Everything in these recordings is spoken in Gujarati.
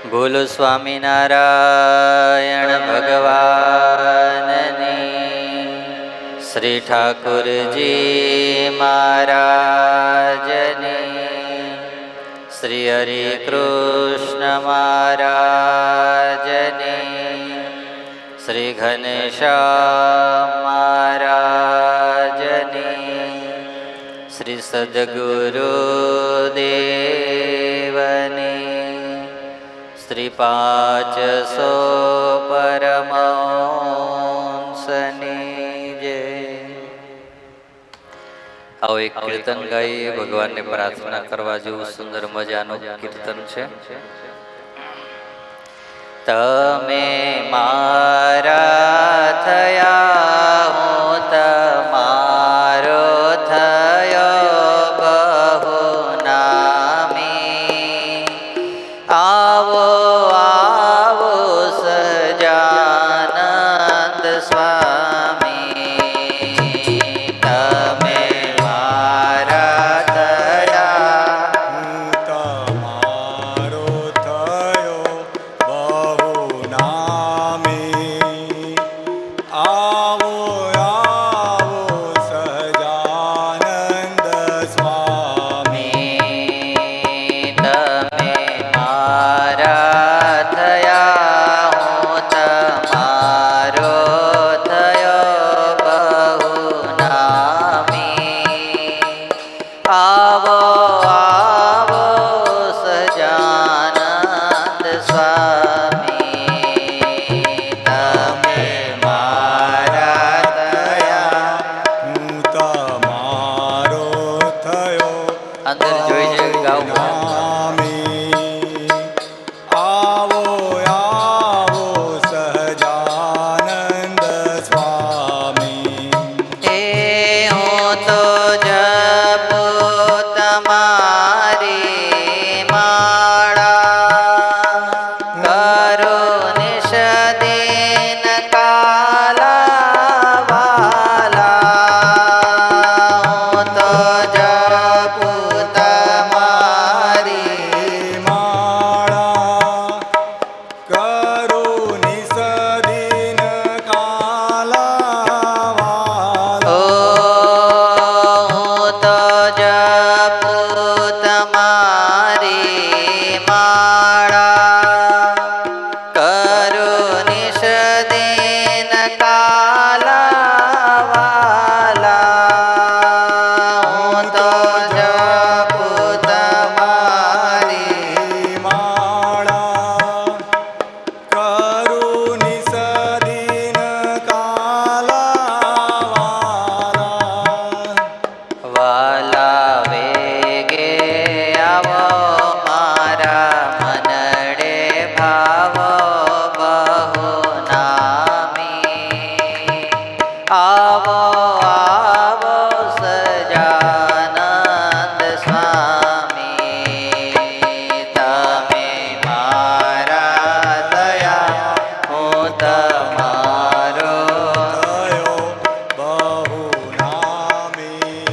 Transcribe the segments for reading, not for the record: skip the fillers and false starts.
બોલો સ્વામિનારાયણ ભગવાનની, શ્રી ઠાકુરજી મહારાજની, શ્રી હરિ કૃષ્ણ મહારાજની, શ્રી ઘનશ્યામ મહારાજની, શ્રી સદગુરુદેવની, શ્રી 500 પરમહંસની જય. આવો એક કીર્તન ગાઈએ, ભગવાનને પ્રાર્થના કરવા જેવું સુંદર મજાનું કીર્તન છે. તમે મારા થયા, હું તમારો થયો બહુ નામી. આવો આવો સહજાનંદ સ્વામી, તમે મારા થયા, હું તમારો થયો બહુ નામી. આવો આવો સહજાનંદ સ્વામી, તમે મારા થયા, હું તમારો થયો બહુ નામી. આવો આવો સહજાનંદ સ્વામી, તમે મારા થયા. હું તમારો થયો અંદર જોઈ જોઈ ગાઓ. નામી. આવો આવો સહજાનંદ સ્વામી. હે હું તો જપું તમારી માળા, કરું નિશ દિન કાલા વાલા. હું તો જપું તમારી માળા કરું નિસદીન કાલાવાલા. ઓ હું તો જપું તમારી માળા, કરું નિશ દિન કાલા વાલા. હું તો જપું તમારી માળા કરું નિસદીન કાલાવાલા. વાલા વેગે આવો, મારા મનડે ભાવો બહુ નામી. આવો આવો સહજાનંદ સ્વામી, તમે મારા થયા, હું તમારો. થયો બહુ નામી.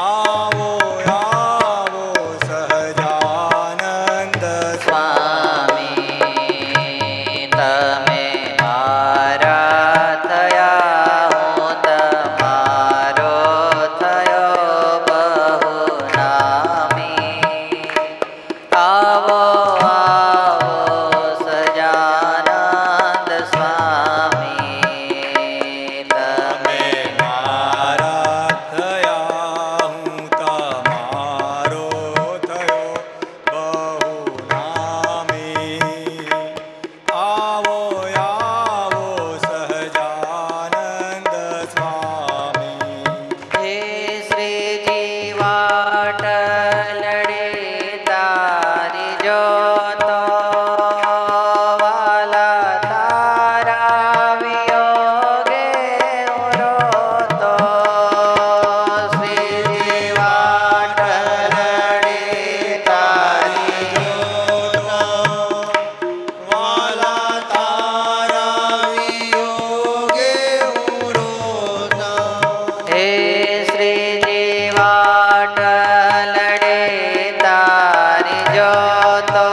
આવો આવો સહજાનંદ સ્વામી, તમે મારા થયા, હું તમારો થયો બહુ નામી. આવો આવો સહજાનંદ સ્વામી, તમે મારા થયા, હું તમારો થયો બહુ નામી. આવો આવો સહજાનંદ સ્વામી. હે શ્રીજી વાટ લડે તારી જોતો, વાલા તારા વિયોગે હું રોતો. શ્રીજી વાટ લડે તારી જોતો, વાલા તારા વિયોગે હું રોતો. હે શ્રીજી વાટ લડે તારી જોતો,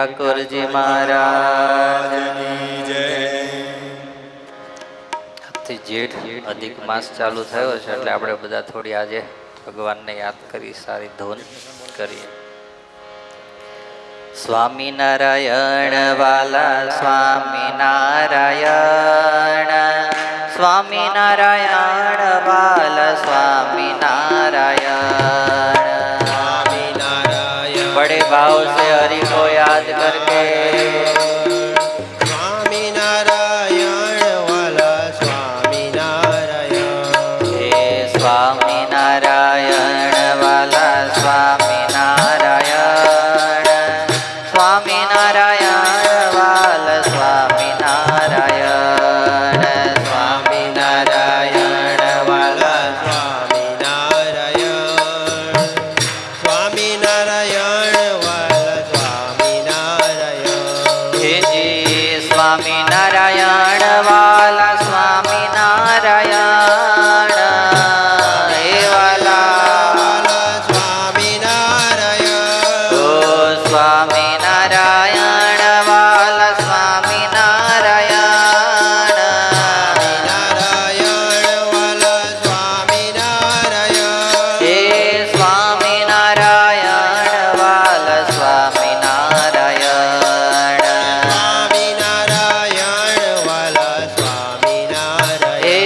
ઠાકોરજી મહારાજ ની જય. આજથી જેઠ અધિક માસ ચાલુ થયો છે એટલે આપણે બધા થોડી આજે ભગવાનને યાદ કરી સારી ધૂન કરીએ. સ્વામિનારાયણ વાલા સ્વામિનારાયણ, સ્વામિનારાયણ વાલા સ્વામિનારાયણ. बड़े भाव से हरि को याद करके સ્વામિનારાયણ વાલા સ્વામિનારાયણ. हे स्वामिनारायण वाला स्वामिनारायण, स्वामिनारायण वाला स्वामिनारायण. સ્વામિનારાયણ વાલા સ્વામિનારાયણ. સ્વામિનારાયણ વાલા સ્વામિનારાયણ. हे जी स्वामिनारायण वाला स्वामिनारायण, हे वाला સ્વામિનારાયણ. ओ स्वामिनारायण वाला स्वामिनारायण. નારાયણ વાલા સ્વામિનારાયણ. हे स्वामिनारायण वाला स्वामिनारायण. સ્વામિનારાયણ વાલા સ્વામિનારાયણ. हे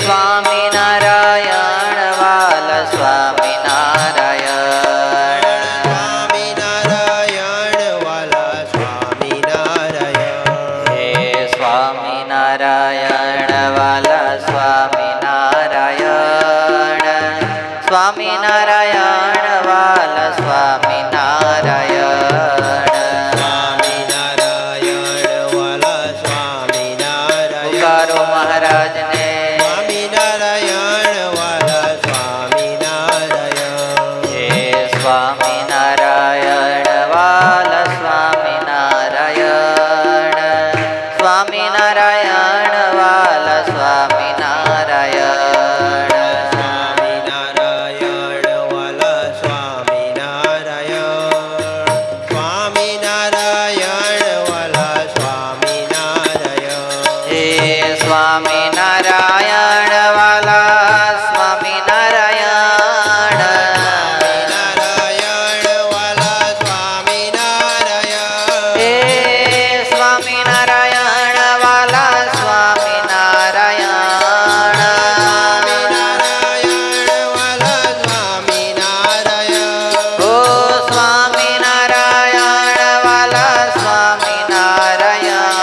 स्वामिनारायણ वाला स्वामिनारायણ. સ્વામિનારાયણ વાલા સ્વામિનારાયણ. હે સ્વામિનારાયણ વાલા સ્વામિનારાયણ, સ્વામિનારાયણ વાલા સ્વામિનારાયણ. સ્વામિનારાયણ વાલા સ્વામિનારાયણ. પુકારો મહારાજને. સ્વામિનારાયણ વાલા સ્વામિનારાયણ. હે સ્વામિનારાયણ વાલા સ્વામિનારાયણ, સ્વામિનારાયણ વાલા સ્વામિનારાયણ. સ્વામિનારાયણ વાલા સ્વામિનારાયણ. સ્વામિનારાયણ વાલા સ્વામિનારાયણ. હે સ્વામિનારાયણ વાલા સ્વામિનારાયણ. સ્વામિનારાયણ વાલા સ્વામિનારાયણ. હે સ્વામિનારાયણ વાલા સ્વામિનારાયણ. સ્વામિનારાયણ વાલા સ્વામિનારાયણ. ઓ સ્વામિનારાયણ વાલા સ્વામિનારાયણ.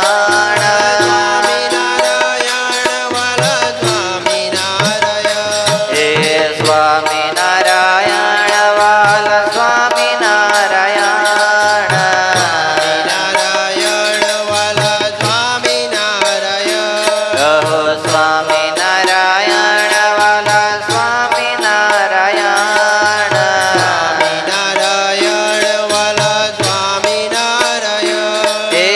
સ્વામિનારાયણ વાલા સ્વામિનારાયણ. હે સ્વામિનારાયણ વાલા સ્વામિનારાયણ. નારાયણ વાલા સ્વામિનારાયણ. રહો સ્વામિનારાયણ વાલા સ્વામિનારાયણ. નારાયણ વાલા સ્વામિનારાયણ. હે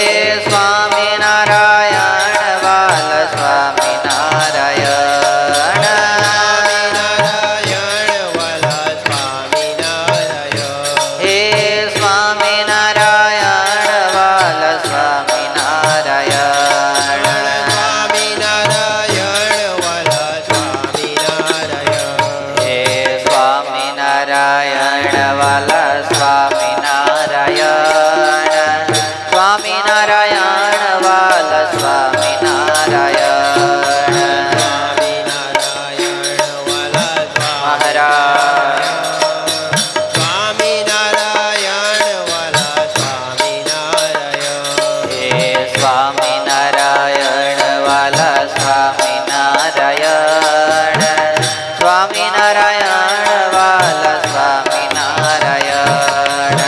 સ્વામિનારાયણ વાલા સ્વામિનારાયણ. નારાયણ વાલા સ્વામિનારાયણ. હે સ્વામિનારાયણ વાલા સ્વામિનારાયણ. સ્વામિનારાયણ વાલા સ્વામિનારાયણ. હે સ્વામિનારાયણ વાલા સ્વામિનારાયણ, સ્વામિનારાયણ વાલા સ્વામિનારાયણ. સ્વામિનારાયણ વાલા મહારાજ સ્વામિનારાયણ વાલા સ્વામિનારાયણ. હે સ્વામિનારાયણ વાલા સ્વામિનારાયણ, સ્વામિનારાયણ વાલા સ્વામિનારાયણ.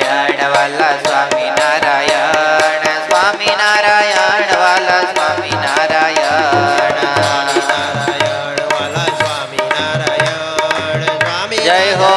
સ્વામિનારાયણ વાલા સ્વામિનારાયણ સ્વામિનારાયણ વાલા સ્વામિનારાયણ સ્વામિનારાયણ વાલા સ્વામિનારાયણ સ્વામિનારાયણ જય હો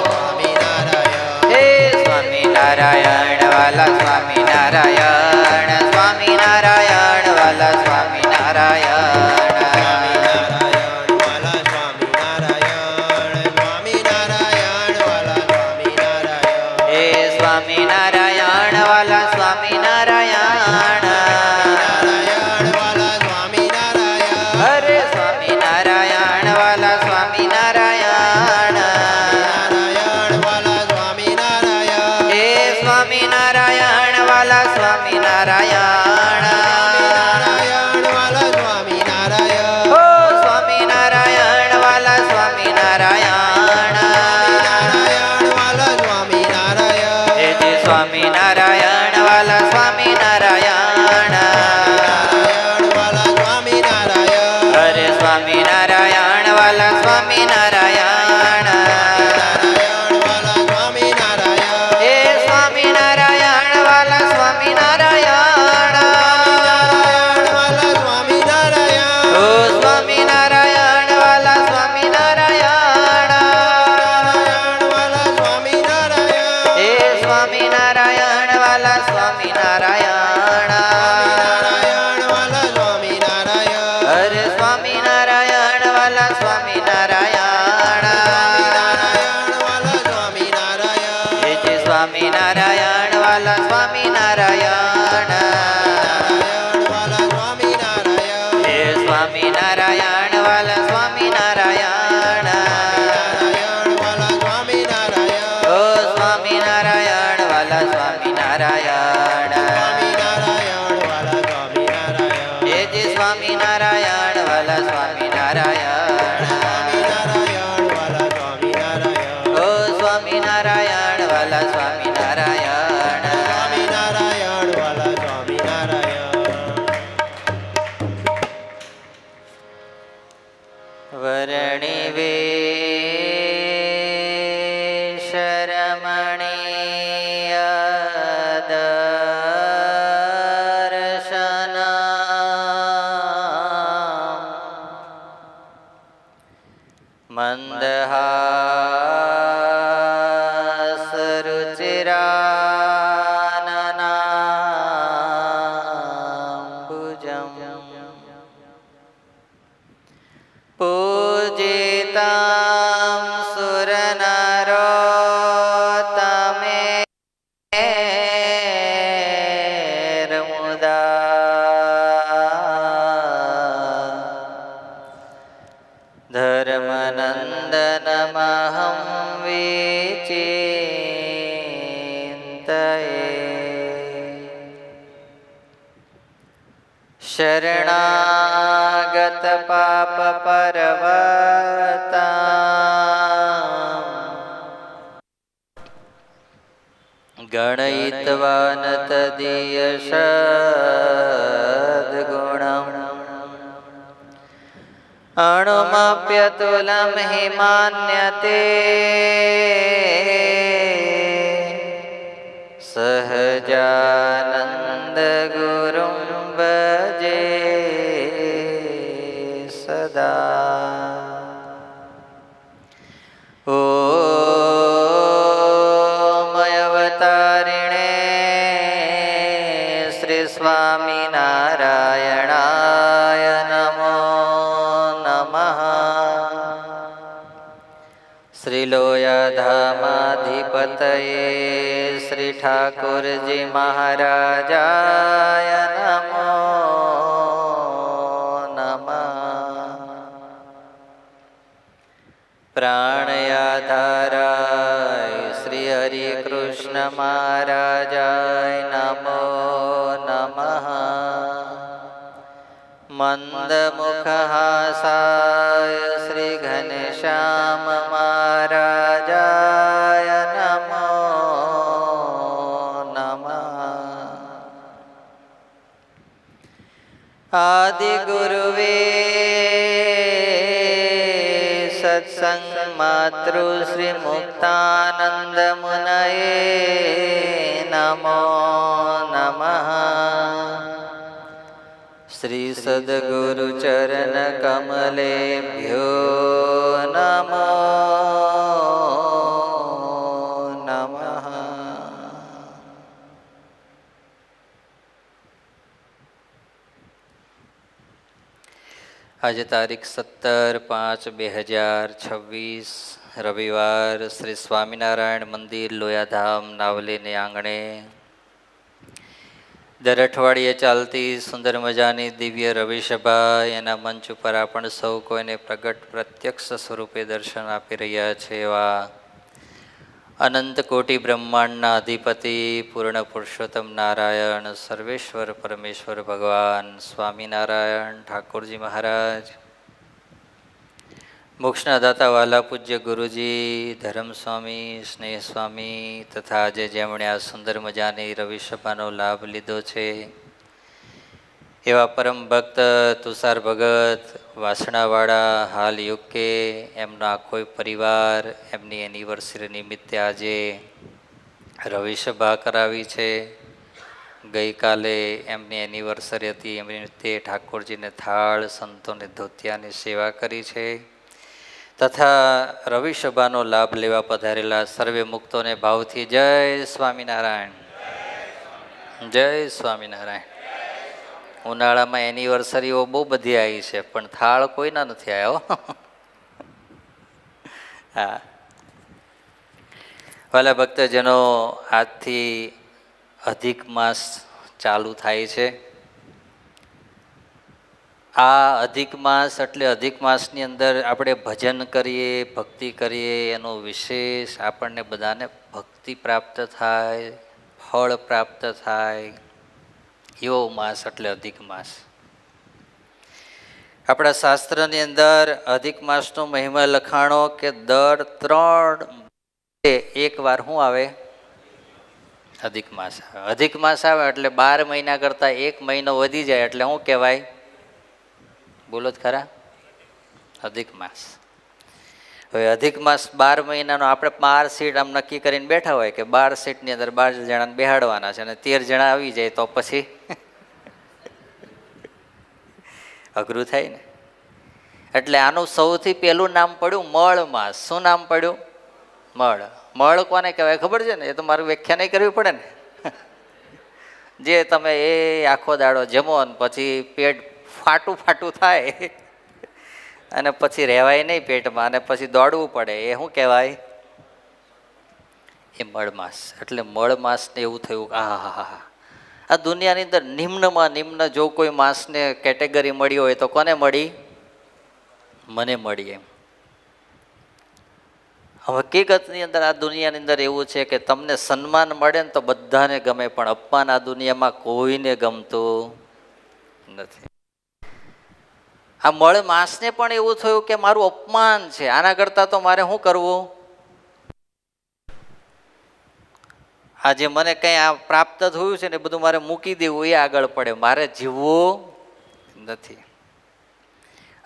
સ્વામિનારાયણ હે સ્વામિનારાયણ વાલા સ્વામિનારાયણ સ્વામિનારાયણ વાલા સ્વામિનારાયણ સ્વામિનારાયણ વાલા સ્વામિનારાયણ સ્વામિનારાયણ વાલા સ્વામિનારાયણ હે સ્વામિનારાયણ વાલા સ્વામિનારાયણ નારાયણ વાલા સ્વામિનારાયણ હરે સ્વામિનારાયણ વાલા સ્વામિનારાયણ નારાયણ વાલા સ્વામિનારાયણ હે સ્વામિનારાયણ વાલા સ્વામિનારાયણ નારાયણ વાલા સ્વામિનારાયણ હો સ્વામિનારાયણ વાલા સ્વામિનારાયણ નારાયણ વાલા સ્વામિનારાયણ હે જી સ્વામિનારાયણ વાલા સ્વામિનારાયણ નારાયણ વાલા સ્વામિનારાયણ હરે સ્વામિનારાયણ વાલા સ્વામિનારાયણ નારાયણ વાલા સ્વામિનારાયણ હે સ્વામિનારાયણ વાલા સ્વામિનારાયણ નારાયણ વાલા સ્વામિનારાયણ ઓ સ્વામિનારાયણ વાલા સ્વામિનારાયણ નારાયણ વાલા સ્વામિનારાયણ હે સ્વામિનારાયણ વાલા સ્વામિનારાયણ નારાયણ વાલા સ્વામિનારાયણ હરે સ્વામિનારાયણ વાલા સ્વામિનારાયણ નારાયણ વાલા સ્વામિનારાયણ હે જી સ્વામિનારાયણ વાલા સ્વામિનારાયણ નારાયણ વાલા સ્વામિનારાયણ હે સ્વામિનારાયણ વાલા સ્વામિનારાયણ નારાયણ વાલા સ્વામિનારાયણ ઓ સ્વામિનારાયણ વાલા સ્વામિનારાયણ સ્વામિનારાયણ વાલા સ્વામિનારાયણ હે જી સ્વામિનારાયણ વાલા સ્વામિનારાયણ સ્વામિનારાયણ વાલા સ્વામિનારાયણ ઓ સ્વામિનારાયણ વાલા સ્વામિનારાયણ સ્વામિનારાયણ વાલા સ્વામિનારાયણ વરણી વેશ રમણીય દર્શન મંદહાસ રુચિરાનનાંબુજમ પૂજિતાં સુરનરોત્તમેર્મુદા ધર્મનંદનમહં વિચિन्तये શરણાગત પાપ પરવતા ગણયિત્વા ન તદીય સદ્ગુણમ અણુમપ્યતુલં હિ માન્યતે સહજાનંદ ગુરું ભજે સદા ઓમ અવતારિણે શ્રી સ્વામિનારાયણાય નમો નમઃ શ્રી લોયાધામાધિપતયે શ્રી ઠાકોરજી મહારાજાય નમો નમઃ પ્રાણયાધારાય શ્રી હરિકૃષ્ણ મહારાજાય નમો નમઃ મંદમુખહાસાય શ્રી ઘનશ્યામ મહારાજાય નમો નમઃ આદિગુરુવે સત્સંગ માતૃશ્રી મુક્તાનંદ મુનયે નમો નમઃ. શ્રી સદગુરુ ચરણ કમલેભ્યો નમો નમઃ. આજે તારીખ 17/5/2026 રવિવાર શ્રી સ્વામિનારાયણ મંદિર લોયાધામ નાવલીને આંગણે દર અઠવાડિયે ચાલતી સુંદર મજાની દિવ્ય રવિસભા એના મંચ ઉપર આપણે સૌ કોઈને પ્રગટ પ્રત્યક્ષ સ્વરૂપે દર્શન આપી રહ્યા છે એવા અનંત કોટી બ્રહ્માંડના અધિપતિ પૂર્ણ પુરુષોત્તમ નારાયણ સર્વેશ્વર પરમેશ્વર ભગવાન સ્વામિનારાયણ ઠાકોરજી મહારાજ, મોક્ષના દાતા વાલા પૂજ્ય ગુરુજી ધર્મસ્વામી સ્નેહ સ્વામી તથા આજે જેમણે આ સુંદર મજાની રવિસભાનો લાભ લીધો છે એવા પરમ ભક્ત તુષાર ભગત વાસણાવાળા હાલ યુકે, એમનો આખો પરિવાર એમની એનિવર્સરી નિમિત્તે આજે રવિસભા કરાવી છે. ગઈકાલે એમની એનિવર્સરી હતી, એમની નિમિત્તે ઠાકોરજીને થાળ, સંતોને ધોતિયાની સેવા કરી છે તથા રવિસભાનો લાભ લેવા પધારેલા સર્વે મુક્તોને ભાવથી જય સ્વામિનારાયણ, જય સ્વામિનારાયણ. ઉનાળામાં એનિવર્સરીઓ બહુ બધી આવી છે પણ થાળ કોઈના નથી આવ્યો. હા, વાલા ભક્તજનો, આજથી અધિક માસ ચાલુ થાય છે. આ અધિક માસ એટલે અધિક માસની અંદર આપણે ભજન કરીએ, ભક્તિ કરીએ, એનો વિશેષ આપણને બધાને ભક્તિ પ્રાપ્ત થાય, ફળ પ્રાપ્ત થાય એવો માસ એટલે અધિક માસ. આપણા શાસ્ત્રની અંદર અધિક માસનો મહિમા લખાણો કે દર 3 એક વાર શું આવે? અધિક માસ આવે. અધિક માસ આવે એટલે 12 મહિના કરતાં 1 મહિનો વધી જાય એટલે શું કહેવાય? બોલો જ ખરા, અધિક માસ. હવે અધિક માસ 12 મહિનાનો આપણે 12 સીટ આમ નક્કી કરીને બેઠા હોય કે 12 સીટની અંદર 12 જણાને બેહાડવાના છે અને 13 જણા આવી જાય તો પછી અઘરું થાય ને. એટલે આનું સૌથી પહેલું નામ પડ્યું મળ માસ. શું નામ પડ્યું? મળ. મળ કોને કહેવાય ખબર છે ને? એ તો મારું વ્યાખ્યા નહીં કરવી પડે ને. જે તમે એ આખો દાડો જમો ને પછી પેટ ફાટું થાય અને પછી રહેવાય નહીં પેટમાં અને પછી દોડવું પડે, એ શું કહેવાય? એ મળમાસ. એટલે મળમાસને એવું થયું કે આ દુનિયાની અંદર નિમ્નમાં નિમ્ન જો કોઈ માસને કેટેગરી મળી હોય તો કોને મળી? મને મળી. એમ હકીકતની અંદર આ દુનિયાની અંદર એવું છે કે તમને સન્માન મળે ને તો બધાને ગમે, પણ અપમાન આ દુનિયામાં કોઈને ગમતું નથી. આ મળ માસને પણ એવું થયું કે મારું અપમાન છે, આના કરતાં તો મારે શું કરવું? આજે મને કંઈ આ પ્રાપ્ત થયું છે ને બધું મારે મૂકી દેવું, એ આગળ પડે, મારે જીવવું નથી.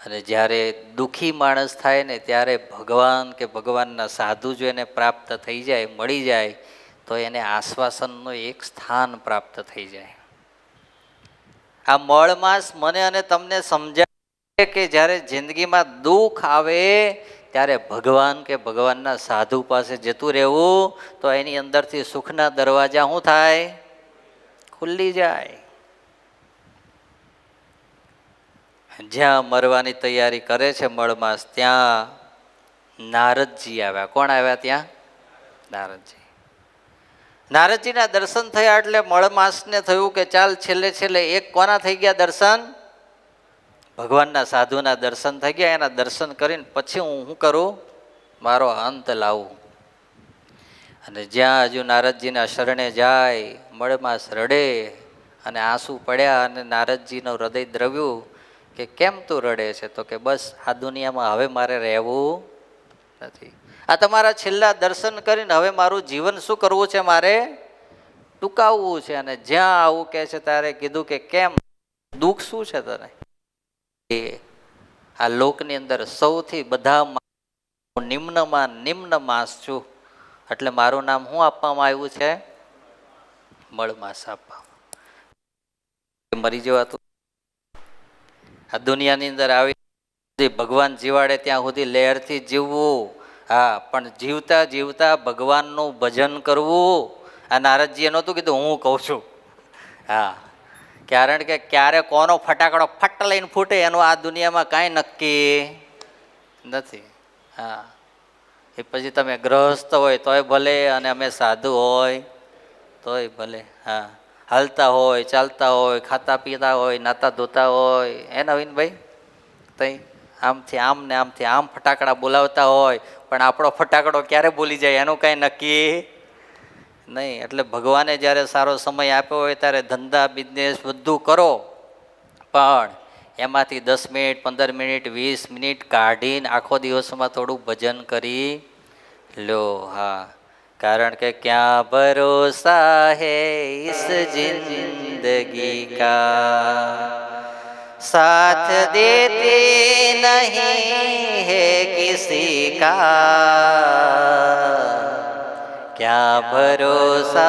અને જ્યારે દુઃખી માણસ થાય ને ત્યારે ભગવાન કે ભગવાનના સાધુ જો એને પ્રાપ્ત થઈ જાય, મળી જાય તો એને આશ્વાસનનું એક સ્થાન પ્રાપ્ત થઈ જાય. આ મળ માસ મને અને તમને સમજાય કે જ્યારે જિંદગીમાં દુઃખ આવે ત્યારે ભગવાન કે ભગવાનના સાધુ પાસે જતું રહેવું તો એની અંદરથી સુખના દરવાજા શું થાય? ખુલ્લી જાય. જ્યાં મરવાની તૈયારી કરે છે મળમાસ, ત્યાં નારદજી આવ્યા. કોણ આવ્યા ત્યાં? નારદજી. નારદજીના દર્શન થયા એટલે મળમાસને થયું કે ચાલ છેલ્લે છેલ્લે એક કોના થઈ ગયા દર્શન? ભગવાનના સાધુના દર્શન થઈ ગયા. એના દર્શન કરીને પછી હું શું કરું? મારો અંત લાવું. અને જ્યાં હજુ નારદજીના શરણે જાય, મળમાસ રડે અને આંસુ પડ્યા અને નારદજીનું હૃદય દ્રવ્યું કે કેમ તું રડે છે? તો કે બસ આ દુનિયામાં હવે મારે રહેવું નથી. આ તમારા છેલ્લા દર્શન કરીને હવે મારું જીવન શું કરવું છે? મારે ટૂંકાવવું છે. અને જ્યાં આવું કહે છે ત્યારે કીધું કે કેમ, દુઃખ શું છે તને? આ લોકની અંદર સૌથી બધા હું નિમ્નમાં નિમ્ન માસ છું, એટલે મારું નામ શું આપવામાં આવ્યું છે? મળ માસ આપવામાં. મરી જવાતું આ દુનિયાની અંદર આવી ભગવાન જીવાડે ત્યાં સુધી લહેરથી જીવવું. હા, પણ જીવતા જીવતા ભગવાનનું ભજન કરવું. આ નારદજીએ નહોતું કીધું, હું કહું છું. હા, કારણ કે ક્યારે કોનો ફટાકડો ફટ લઈને ફૂટે એનું આ દુનિયામાં કાંઈ નક્કી નથી. હા, એ પછી તમે ગ્રહસ્થ હોય તોય ભલે, અને અમે સાધુ હોય તોય ભલે. હા, હાલતા હોય, ચાલતા હોય, ખાતા પીતા હોય, નાતા ધોતા હોય, હે નવીનભાઈ? તઈ આમથી આમ ને આમથી આમ ફટાકડા બોલાવતા હોય, પણ આપણો ફટાકડો ક્યારે બોલી જાય એનું કાંઈ નક્કી નહીં. એટલે ભગવાને જ્યારે સારો સમય આપ્યો હોય ત્યારે ધંધા બિઝનેસ બધું કરો, પણ એમાંથી 10 મિનિટ, 15 મિનિટ, 20 મિનિટ કાઢીને આખો દિવસમાં થોડું ભજન કરી લો. હા, કારણ કે ક્યાં ભરોસા હૈ ઇસ જિંદગી કા, साथ देते नहीं है किसी का, क्या भरोसा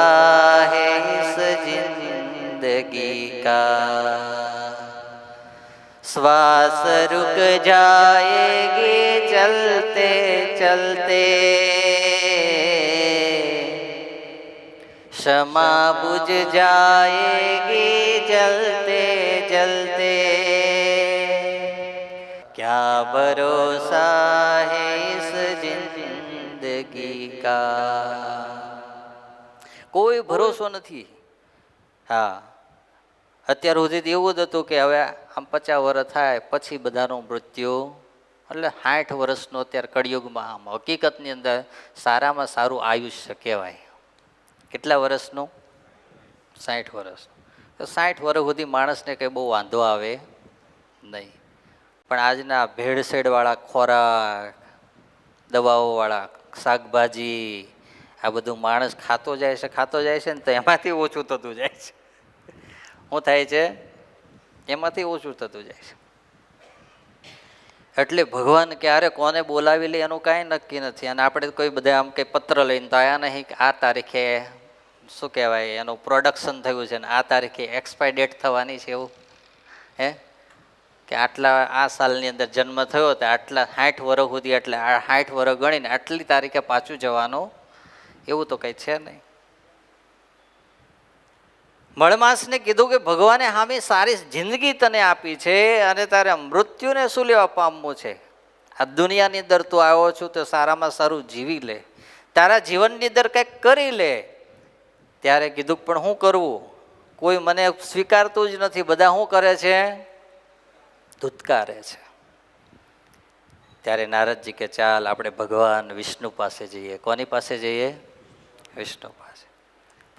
है इस जिंदगी का, श्वास रुक जाएगी चलते चलते, क्षमा बुझ जाएगी जलते जलते, क्या भरोसा है इस जिंदगी का. કોઈ ભરોસો નથી. હા, અત્યાર સુધી એવું જ હતું કે હવે આમ 50 વર્ષ થાય પછી બધાનું મૃત્યુ, એટલે 60 વર્ષનો અત્યારે કળિયુગમાં આમ હકીકતની અંદર સારામાં સારું આયુષ્ય કહેવાય. કેટલા વર્ષનું? 60 વર્ષ. તો 60 વર્ષ સુધી માણસને કંઈ બહુ વાંધો આવે નહીં. પણ આજના ભેળસેળવાળા ખોરાક, દવાઓવાળા શાકભાજી, આ બધું માણસ ખાતો જાય છે ને તો એમાંથી ઓછું થતું જાય છે. શું થાય છે? એમાંથી ઓછું થતું જાય છે. એટલે ભગવાન ક્યારે કોને બોલાવી લે એનું કાંઈ નક્કી નથી. અને આપણે કોઈ બધા આમ કંઈ પત્ર લઈને તો આયા નહીં કે આ તારીખે શું કહેવાય એનું પ્રોડક્શન થયું છે ને આ તારીખે એક્સપાયર ડેટ થવાની છે, એવું હે કે આટલા આ સાલની અંદર જન્મ થયો તો આટલા 60 વર્ષ સુધી, એટલે આ 60 વર્ષ ગણીને આટલી તારીખે પાછું જવાનું, એવું તો કંઈ છે નહીં. મળમાસને કીધું કે ભગવાને હામી સારી જિંદગી તને આપી છે અને તારે મૃત્યુને શું લેવા પામવું છે? આ દુનિયાની અંદર તું આવ્યો છું તો સારામાં સારું જીવી લે, તારા જીવનની અંદર કંઈક કરી લે. ત્યારે કીધું પણ શું કરવું? કોઈ મને સ્વીકારતું જ નથી, બધા શું કરે છે? ધુતકારે છે. ત્યારે નારદજી કે ચાલ આપણે ભગવાન વિષ્ણુ પાસે જઈએ. કોની પાસે જઈએ? વિષ્ણુ પાસે.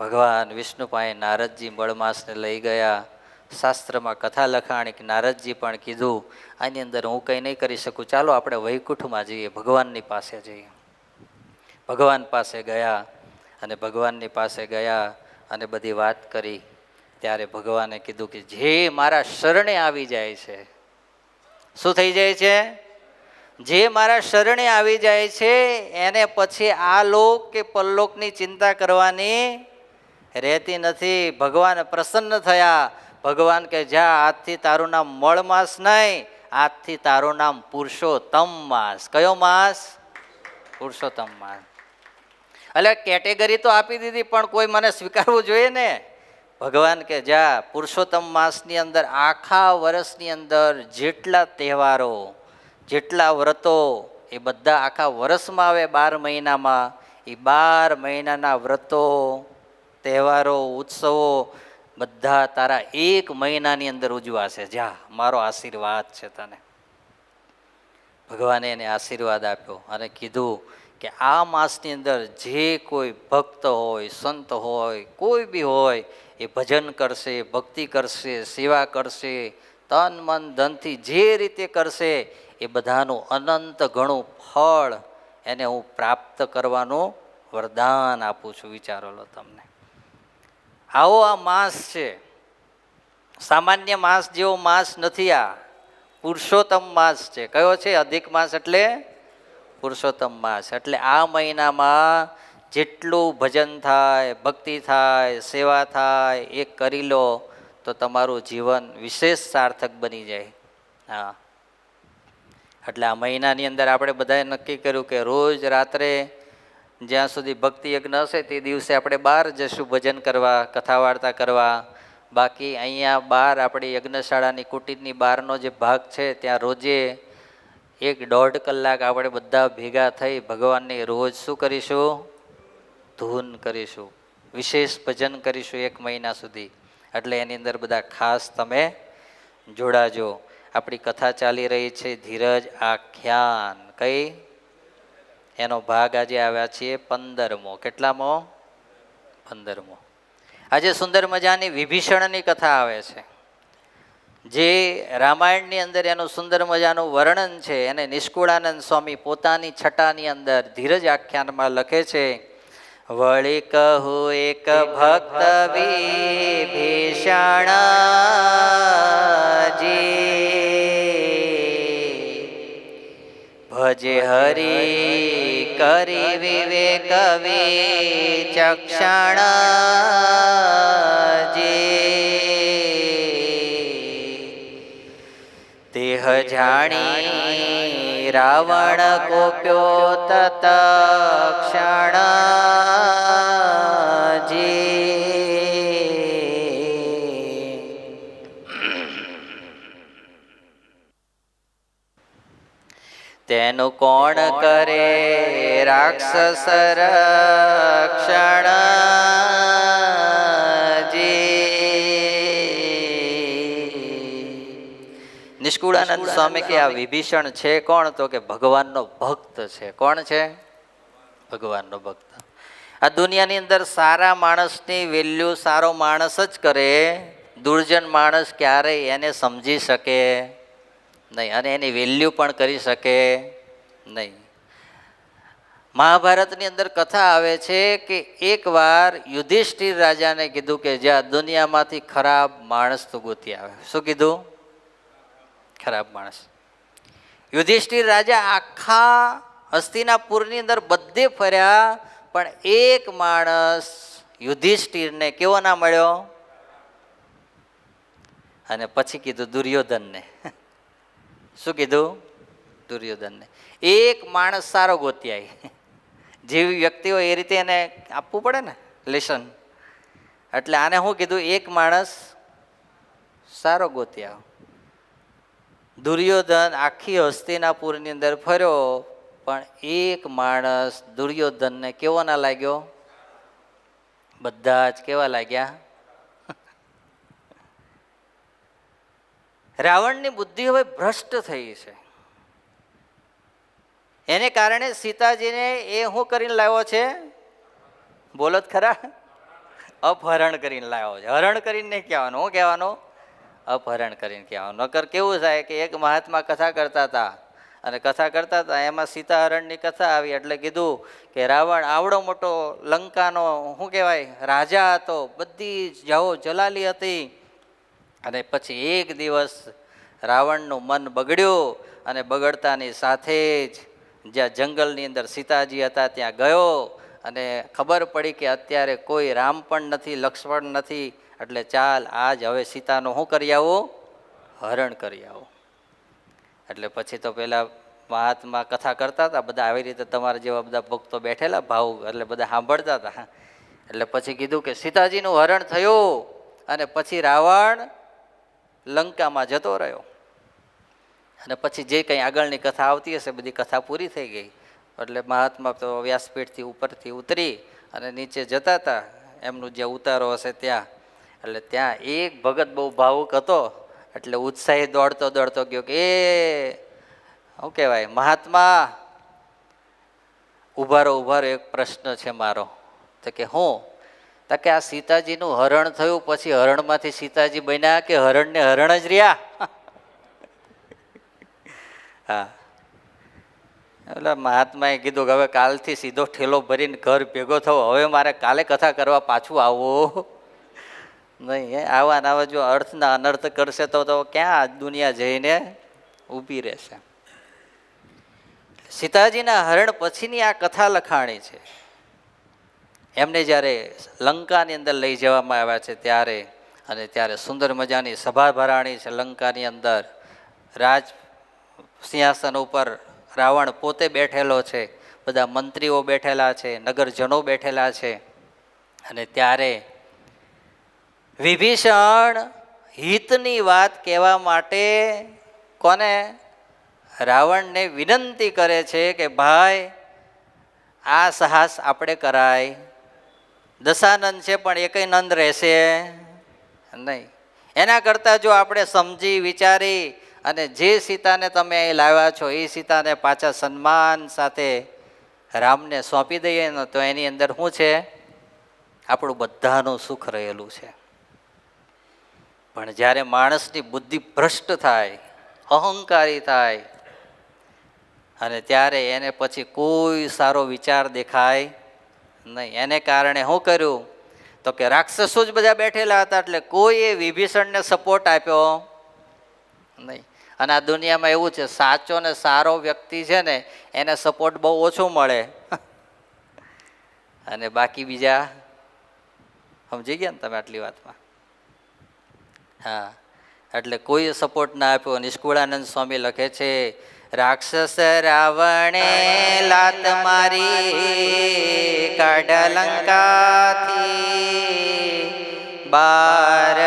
ભગવાન વિષ્ણુ પાસે નારદજી મળમાસને લઈ ગયા. શાસ્ત્રમાં કથા લખાણી કે નારદજી પણ કીધું આની અંદર હું કંઈ નહીં કરી શકું, ચાલો આપણે વૈકુંઠમાં જઈએ, ભગવાનની પાસે જઈએ. ભગવાન પાસે ગયા અને ભગવાનની પાસે ગયા અને બધી વાત કરી. ત્યારે ભગવાને કીધું કે જે મારા શરણે આવી જાય છે, શું થઈ જાય છે? જે મારા શરણે આવી જાય છે એને પછી આ લોક કે પરલોકની ચિંતા કરવાની રહેતી નથી. ભગવાન પ્રસન્ન થયા. ભગવાન કે જા, આજથી તારું નામ મળમાસ નહીં, આજથી તારું નામ પુરુષોત્તમ માસ. કયો માસ? પુરુષોત્તમ માસ. એટલે કેટેગરી તો આપી દીધી, પણ કોઈ મને સ્વીકારવું જોઈએ ને. ભગવાન કે જા, પુરુષોત્તમ માસની અંદર આખા વર્ષની અંદર જેટલા તહેવારો, જેટલા વ્રતો, એ બધા આખા વર્ષમાં આવે 12 મહિનામાં. એ 12 મહિનાના વ્રતો, તહેવારો, ઉત્સવો બધા તારા 1 મહિનાની અંદર ઉજવાશે. જા, મારો આશીર્વાદ છે તને. ભગવાને એને આશીર્વાદ આપ્યો અને કીધું કે આ માસની અંદર જે કોઈ ભક્ત હોય, સંત હોય, કોઈ બી હોય, એ ભજન કરશે, ભક્તિ કરશે, સેવા કરશે, તન મન ધનથી જે રીતે કરશે એ બધાનું અનંત ઘણું ફળ એને હું પ્રાપ્ત કરવાનું વરદાન આપું છું. વિચારો લો તમને. આવો આ માસ છે. સામાન્ય માસ જેવો માસ નથી આ. પુરુષોત્તમ માસ છે. કયો છે? અધિક માસ એટલે પુરુષોત્તમ માસ. એટલે આ મહિનામાં જેટલું ભજન થાય, ભક્તિ થાય, સેવા થાય એ કરી લો તો તમારું જીવન વિશેષ સાર્થક બની જાય. હા, એટલે આ મહિનાની અંદર આપણે બધાએ નક્કી કર્યું કે રોજ રાત્રે જ્યાં સુધી ભક્તિ યજ્ઞ હશે તે દિવસે આપણે બહાર જશું ભજન કરવા, કથા વાર્તા કરવા. બાકી અહીંયા બહાર આપણી યજ્ઞશાળાની કુટીરની બહારનો જે ભાગ છે ત્યાં રોજે 1-1.5 કલાક આપણે બધા ભેગા થઈ ભગવાનની રોજ શું કરીશું? ધૂન કરીશું, વિશેષ ભજન કરીશું 1 મહિના સુધી. એટલે એની અંદર બધા ખાસ તમે જોડાજો. આપણી કથા ચાલી રહી છે ધીરજ આખ્યાન. કઈ? એનો ભાગ આજે આવ્યા છીએ 15મો. કેટલામો? 15મો. આજે સુંદર મજાની વિભીષણની કથા આવે છે, જે રામાયણની અંદર એનું સુંદર મજાનું વર્ણન છે. એને નિષ્કુળાનંદ સ્વામી પોતાની છટાની અંદર ધીરજ આખ્યાનમાં લખે છે. વળી કહું એક ભક્ત વિભીષણજી, ભજે હરી કરી વિવેક વિચક્ષણજી, દેહ જાણી રાવણ કોપ્યો તત્ક્ષણજી, તેનું કોણ કરે રાક્ષસ રક્ષણજી. નિષ્કુળાનંદ સ્વામી કે આ વિભીષણ છે કોણ? તો કે ભગવાનનો ભક્ત છે. કોણ છે? ભગવાનનો ભક્ત. આ દુનિયાની અંદર સારા માણસની વેલ્યુ સારો માણસ જ કરે, દુર્જન માણસ ક્યારેય એને સમજી શકે નહીં અને એની વેલ્યુ પણ કરી શકે નહીં. મહાભારતની અંદર કથા આવે છે કે એકવાર યુધિષ્ઠિર રાજાને કીધું કે જ્યાં દુનિયામાંથી ખરાબ માણસ તો ગોતી આવે. શું કીધું? ખરાબ માણસ. યુધિષ્ઠિર રાજા આખા હસ્તિનાપુરની અંદર બધે ફર્યા, પણ એક માણસ યુધિષ્ઠિરને કેવો ના મળ્યો. અને પછી કીધું દુર્યોધનને. શું કીધું? દુર્યોધનને. એક માણસ સારો ગોતી આવી. જેવી વ્યક્તિ હોય એ રીતે એને આપવું પડે ને લેશન. એટલે આને શું કીધું? એક માણસ સારો ગોતી આવ. દુર્યોધન આખી હસ્તિનાપુરની અંદર ફર્યો, પણ એક માણસ દુર્યોધનને કેવો ના લાગ્યો? બધા જ કેવા લાગ્યા? રાવણની બુદ્ધિ હવે ભ્રષ્ટ થઈ છે. એને કારણે સીતાજીને એ શું કરીને લાવ્યો છે? બોલો જ ખરા. અપહરણ કરીને લાવ્યો છે. હરણ કરીને નહીં કહેવાનું. શું કહેવાનું? અપહરણ કરીને કહેવાનું. નકર કેવું થાય કે એક મહાત્મા કથા કરતા હતા અને કથા કરતા હતા એમાં સીતાહરણની કથા આવી એટલે કીધું કે રાવણ આવડો મોટો લંકાનો શું કહેવાય રાજા હતો, બધી જાઓ જલાલી હતી. અને પછી એક દિવસ રાવણનું મન બગડ્યું અને બગડતાની સાથે જ જ્યાં જંગલની અંદર સીતાજી હતા ત્યાં ગયો અને ખબર પડી કે અત્યારે કોઈ રામ પણ નથી, લક્ષ્મણ નથી, એટલે ચાલ આજ હવે સીતાનું શું કરી આવું? હરણ કરી આવું. એટલે પછી તો પેલા મહાત્મા કથા કરતા હતા, બધા આવી રીતે તમારા જેવા બધા ભક્તો બેઠેલા ભાવ એટલે બધા સાંભળતા હતા. એટલે પછી કીધું કે સીતાજીનું હરણ થયું અને પછી રાવણ લંકામાં જતો રહ્યો. અને પછી જે કંઈ આગળની કથા આવતી હશે બધી કથા પૂરી થઈ ગઈ. એટલે મહાત્મા તો વ્યાસપીઠથી ઉપરથી ઉતરી અને નીચે જતા હતા એમનું જે ઉતારો હશે ત્યાં. એટલે ત્યાં એક ભગત બહુ ભાવુક હતો એટલે ઉત્સાહી દોડતો દોડતો ગયો કે એ શું કહેવાય મહાત્મા ઉભારો ઉભારો, એક પ્રશ્ન છે મારો. તો કે હું? તો કે આ સીતાજીનું હરણ થયું પછી હરણમાંથી સીતાજી બન્યા કે હરણને હરણ જ રહ્યા? હા. એટલે મહાત્માએ કીધું કે હવે કાલથી સીધો ઠેલો ભરીને ઘર ભેગો થવો, હવે મારે કાલે કથા કરવા પાછું આવવું નહીં. આવા આવા જો અર્થના અનર્થ કરશે તો ક્યાં દુનિયા જઈને ઊભી રહેશે. સીતાજીના હરણ પછીની આ કથા લખાણી છે. એમને જ્યારે લંકાની અંદર લઈ જવામાં આવ્યા છે ત્યારે, અને ત્યારે સુંદર મજાની સભા ભરાણી છે લંકાની અંદર. રાજ સિંહાસન ઉપર રાવણ પોતે બેઠેલો છે, બધા મંત્રીઓ બેઠેલા છે, નગરજનો બેઠેલા છે. અને ત્યારે વિભીષણ હિતની વાત કહેવા માટે કોને? રાવણને વિનંતી કરે છે કે ભાઈ આ સાહસ આપણે કરાય. દશાનંદ છે પણ એકય નંદ રહેશે નહીં. એના કરતાં જો આપણે સમજી વિચારી અને જે સીતાને તમે અહીં લાવ્યા છો એ સીતાને પાછા સન્માન સાથે રામને સોંપી દઈએ ને તો એની અંદર શું છે? આપણું બધાનું સુખ રહેલું છે. પણ જ્યારે માણસની બુદ્ધિ ભ્રષ્ટ થાય, અહંકારી થાય, અને ત્યારે એને પછી કોઈ સારો વિચાર દેખાય નહીં. એને કારણે શું કર્યું? તો કે રાક્ષસો જ બધા બેઠેલા હતા એટલે કોઈએ વિભીષણને સપોર્ટ આપ્યો નહીં. અને આ દુનિયામાં એવું છે, સાચો ને સારો વ્યક્તિ છે ને એને સપોર્ટ બહુ ઓછો મળે, અને બાકી બીજા સમજી ગયા ને તમે આટલી વાતમાં? હા, એટલે કોઈએ સપોર્ટ ના આપ્યો. નિષ્કુળાનંદ સ્વામી લખે છે, રાક્ષસ રાવણે લાત મારી કાઢ લંકાથી બાર,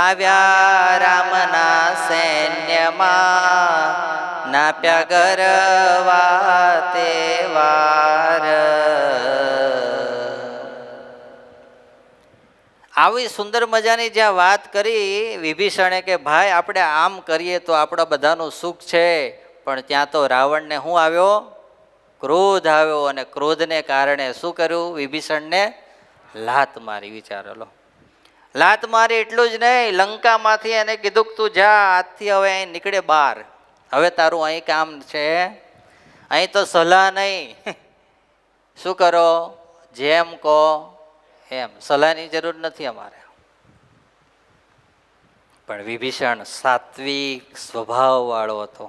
આવ્યા રામના સૈન્યમાં નાપ્યા ગરવા તે વાર. આવી સુંદર મજાની જ્યાં વાત કરી વિભીષણે કે ભાઈ આપણે આમ કરીએ તો આપણા બધાનું સુખ છે, પણ ત્યાં તો રાવણને શું આવ્યો? ક્રોધ આવ્યો. અને ક્રોધને કારણે શું કર્યું? વિભીષણને લાત મારી. વિચારો લો, લાત મારી. એટલું જ નહીં, લંકામાંથી એને કીધું કે તું જા, આજથી હવે અહીં નીકળે બહાર. હવે તારું અહીં કામ છે, અહીં તો સલાહ નહીં, શું કરો જેમ કહો એમ, સલાહની જરૂર નથી અમારે. પણ વિભીષણ સાત્વિક સ્વભાવવાળો હતો,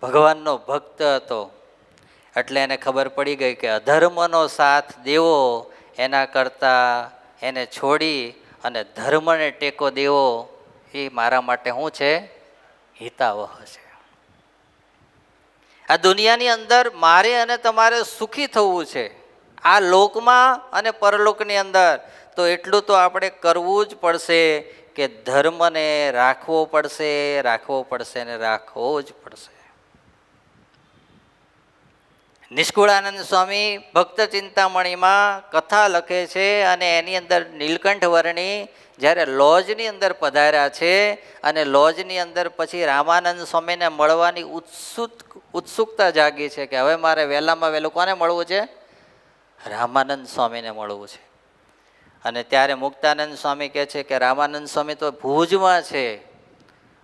ભગવાનનો ભક્ત હતો. એટલે એને ખબર પડી ગઈ કે અધર્મનો સાથ દેવો એના કરતાં એને છોડી અને ધર્મને ટેકો દેવો એ મારા માટે શું છે? હિતાવહ છે. આ દુનિયાની અંદર મારે અને તમારે સુખી થવું છે, આ લોકમાં અને પરલોકની અંદર. તો એટલું તો આપણે કરવું જ પડશે કે ધર્મને રાખવો પડશે, રાખવો પડશે ને રાખવો જ પડશે. નિષ્કુળાનંદ સ્વામી ભક્ત ચિંતામણીમાં કથા લખે છે, અને એની અંદર નીલકંઠ વર્ણી જ્યારે લોજની અંદર પધાર્યા છે, અને લોજની અંદર પછી રામાનંદ સ્વામીને મળવાની ઉત્સુકતા જાગી છે કે હવે મારે વહેલામાં વહેલું કોને મળવું છે? રામાનંદ સ્વામીને મળવું છે. અને ત્યારે મુક્તાનંદ સ્વામી કહે છે કે રામાનંદ સ્વામી તો ભુજમાં છે,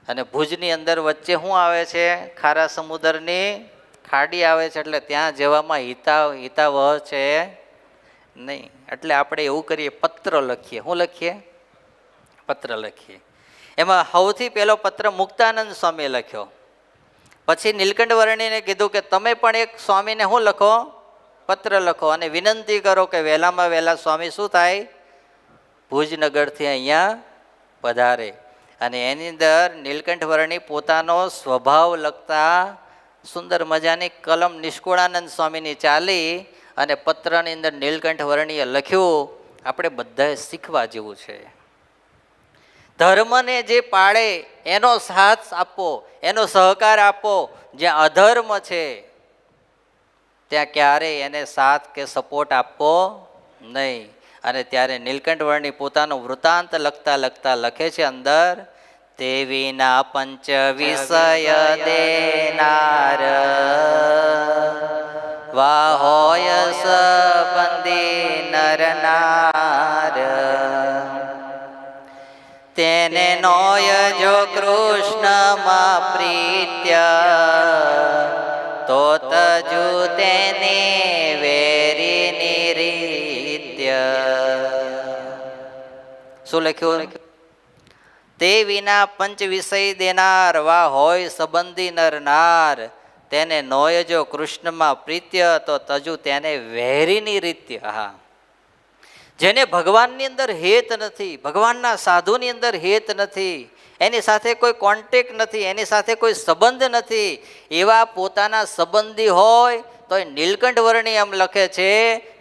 અને ભુજની અંદર વચ્ચે શું આવે છે? ખારા સમુદ્રની ખાડી આવે છે, એટલે ત્યાં જવામાં હિતાવહ છે નહીં. એટલે આપણે એવું કરીએ, પત્ર લખીએ. શું લખીએ? પત્ર લખીએ. એમાં સૌથી પહેલો પત્ર મુક્તાનંદ સ્વામીએ લખ્યો. પછી નીલકંઠ વર્ણીને કીધું કે તમે પણ એક સ્વામીને શું લખો? પત્ર લખો, અને વિનંતી કરો કે વહેલામાં વહેલા સ્વામી શું થાય? ભુજનગરથી અહીંયા પધારે. અને એની અંદર નીલકંઠ વર્ણી પોતાનો સ્વભાવ લખતા સુંદર મજાની કલમ નિષ્કુળાનંદ સ્વામીની ચાલી, અને પત્રની અંદર નીલકંઠ વર્ણીએ લખ્યું. આપણે બધાએ શીખવા જેવું છે. ધર્મને જે પાળે એનો સાથ આપો, એનો સહકાર આપો. જ્યાં અધર્મ છે ત્યાં ક્યારેય એને સાથ કે સપોર્ટ આપવો નહીં. અને ત્યારે નીલકંઠ વર્ણી પોતાનો વૃત્તાંત લખતા લખતા લખે છે અંદર, તે વિના પંચ વિષય દેનાર વાહોય સંબંધી નરનાર, તેને નોય જો કૃષ્ણમાં પ્રીત્ય, તો તજુ તેને વેરી નિરીત્ય. શું લખ્યું? તે વિના પંચ વિષય દેનાર વા હોય સંબંધી નર નાર, તેને નોય જો કૃષ્ણમાં પ્રીત્ય તો તજુ તેને વેરીની રીત્ય. હા, જેને ભગવાનની અંદર હેત નથી, ભગવાનના સાધુની અંદર હેત નથી, એની સાથે કોઈ કોન્ટેક્ટ નથી, એની સાથે કોઈ સંબંધ નથી, એવા પોતાના સંબંધી હોય તો એ નીલકંઠ વર્ણી એમ લખે છે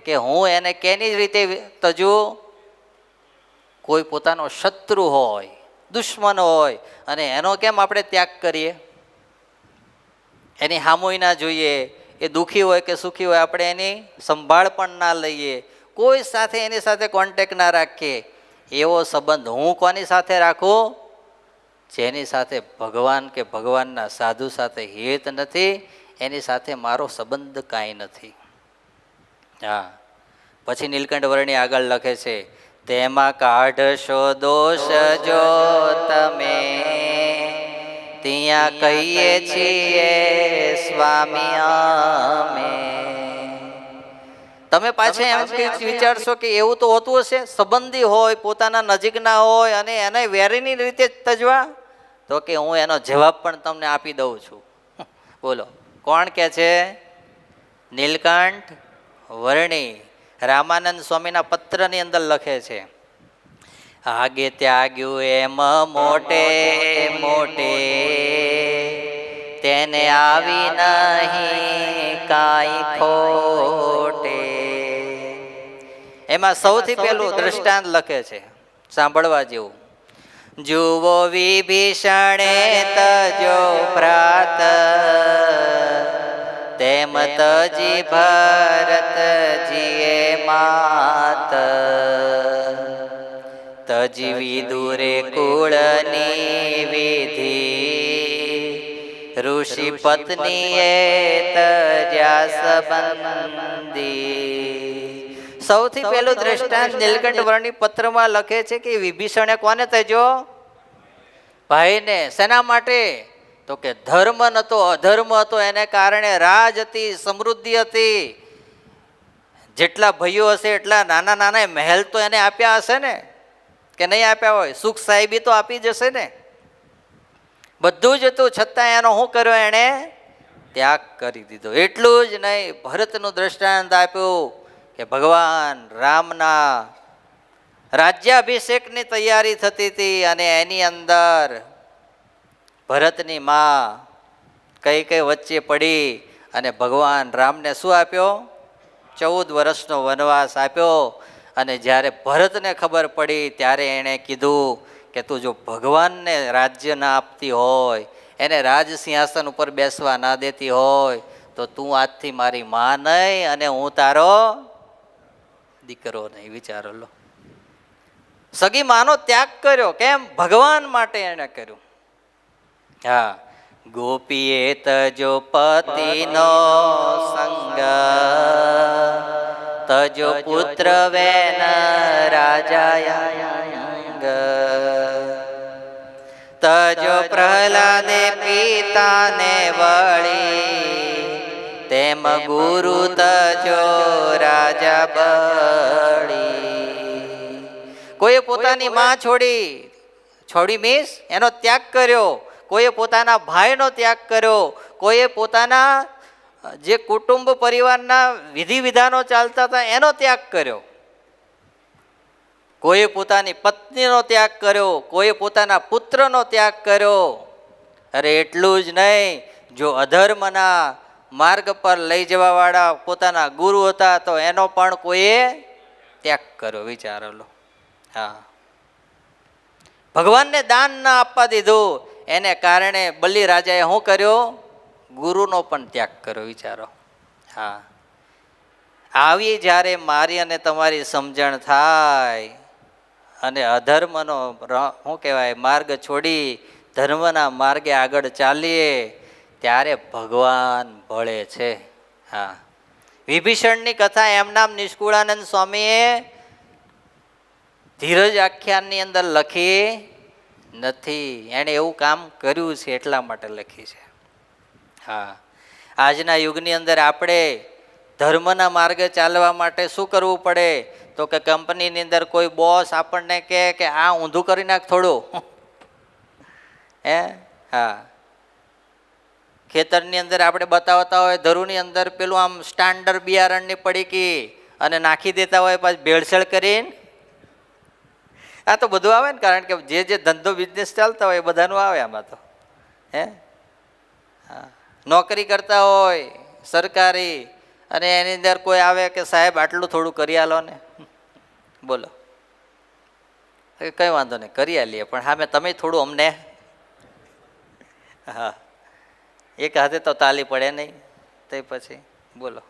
કે હું એને કેની રીતે તજુ? કોઈ પોતાનો શત્રુ હોય, દુશ્મન હોય, અને એનો કેમ આપણે ત્યાગ કરીએ? એની હામુય ના જોઈએ, એ દુઃખી હોય કે સુખી હોય આપણે એની સંભાળ પણ ના લઈએ, કોઈ સાથે એની સાથે કોન્ટેક્ટ ના રાખીએ. એવો સંબંધ હું કોની સાથે રાખું? જેની સાથે ભગવાન કે ભગવાનના સાધુ સાથે હેત નથી, એની સાથે મારો સંબંધ કાંઈ નથી. હા, પછી નીલકંઠ વર્ણી આગળ લખે છે, તેમાં કાઢશો દોષ જો તમે, ત્યાં કહીએ છીએ સ્વામી અમે. તમે પાછા એમ વિચારશો કે એવું તો હોતું હશે, સંબંધી હોય, પોતાના નજીકના હોય અને એને વેરીની રીતે તજવા? તો કે હું એનો જવાબ પણ તમને આપી દઉં છું. બોલો, કોણ કે છે? નીલકંઠ વર્ણી રામાનંદ સ્વામીના પત્રની અંદર લખે છે, આગે ત્યાગ્યું એમ મોટે મોટે, તેને આવી નહીં કાંઈ ખોટે. એમાં સૌથી પહેલું દ્રષ્ટાંત લખે છે, સાંભળવા જેવું. જુઓ વિભીષણે તજો ભ્રાત, તેમ તજી ભરતજીએ માત. તજી વિદુરે કુળની વિધિ, ઋષિ પત્નીએ તજ્યા સંબંધી. સૌથી પહેલું દ્રષ્ટાંત નીલકંઠ વર્ણી પત્રમાં લખે છે કે વિભીષણે કોને તજ્યો? ભાઈને. શેના માટે? તો કે ધર્મ નતો, અધર્મ હતો, એને કારણે રાજ હતી, સમૃદ્ધિ હતી, જેટલા ભાઈઓ હશે એટલા નાના નાના મહેલ તો એને આપ્યા હશે ને, કે નહીં આપ્યા હોય? સુખ સાહેબી તો આપી જશે ને, બધું જ હતું, છતાં એનો શું કર્યો? એણે ત્યાગ કરી દીધો. એટલું જ નહીં, ભરતનું દ્રષ્ટાંત આપ્યું કે ભગવાન રામના રાજ્યાભિષેકની તૈયારી થતી હતી અને એની અંદર ભરતની માં કઈ કઈ વચ્ચે પડી અને ભગવાન રામને શું આપ્યો? 14 વર્ષનો વનવાસ આપ્યો. અને જ્યારે ભરતને ખબર પડી ત્યારે એણે કીધું કે તું જો ભગવાનને રાજ્ય ના આપતી હોય, એને રાજ સિંહાસન ઉપર બેસવા ના દેતી હોય, તો તું આજથી મારી માં નહીં અને હું તારો દીકરો નહીં. વિચારો લો, સગી માનો ત્યાગ કર્યો. કેમ? ભગવાન માટે એને કર્યું. હા, ગોપીએ તજો પતિનો સંગ, તજો પુત્ર વેન રાજાયંગ. તજો પ્રહલાદે પિતાને વળી, તેમ ગુરુ તજો રાજા બળી. કોઈએ પોતાની માં છોડી મીન્સ એનો ત્યાગ કર્યો, કોઈએ પોતાના ભાઈનો ત્યાગ કર્યો, કોઈએ પોતાના જે કુટુંબ પરિવારના વિધિ વિધાનો ચાલતા હતા એનો ત્યાગ કર્યો, કોઈએ પોતાની પત્નીનો ત્યાગ કર્યો, કોઈએ પોતાના પુત્રનો ત્યાગ કર્યો. અરે એટલું જ નહીં, જો અધર્મના માર્ગ પર લઈ જવા વાળા પોતાના ગુરુ હતા તો એનો પણ કોઈએ ત્યાગ કર્યો. વિચારો લો. હા, ભગવાનને દાન ના આપવા દીધું, એને કારણે બલિ રાજાએ શું કર્યો? ગુરુનો પણ ત્યાગ કર્યો. વિચારો. હા, આવી જ્યારે મારી અને તમારી સમજણ થાય અને અધર્મનો શું કહેવાય માર્ગ છોડી ધર્મના માર્ગે આગળ ચાલીએ ત્યારે ભગવાન ભળે છે. હા, વિભીષણની કથા એમ નામ નિષ્કુળાનંદ સ્વામીએ ધીરજ આખ્યાનની અંદર લખી નથી, એણે એવું કામ કર્યું છે એટલા માટે લખી છે. હા, આજના યુગની અંદર આપણે ધર્મના માર્ગે ચાલવા માટે શું કરવું પડે? તો કે કંપનીની અંદર કોઈ બોસ આપણને કહે કે આ ઊંધું કરી નાખ થોડું, હે હા ખેતરની અંદર આપણે બતાવતા હોય ધરુની અંદર પેલું આમ સ્ટાન્ડર્ડ બિયારણની પડીકી અને નાખી દેતા હોય પાછું ભેળસેળ કરીને આ તો બધું આવે ને કારણ કે જે ધંધો બિઝનેસ ચાલતા હોય એ બધાનું આવે આમાં તો હે હા નોકરી કરતા હોય સરકારી અને એની અંદર કોઈ આવે કે સાહેબ આટલું થોડું કરી આલો ને બોલો કંઈ વાંધો નહીં કરી આલીએ પણ હા મેં તમે થોડું અમને હા એક હાથે તો તાલી પડે નહીં તો પછી બોલો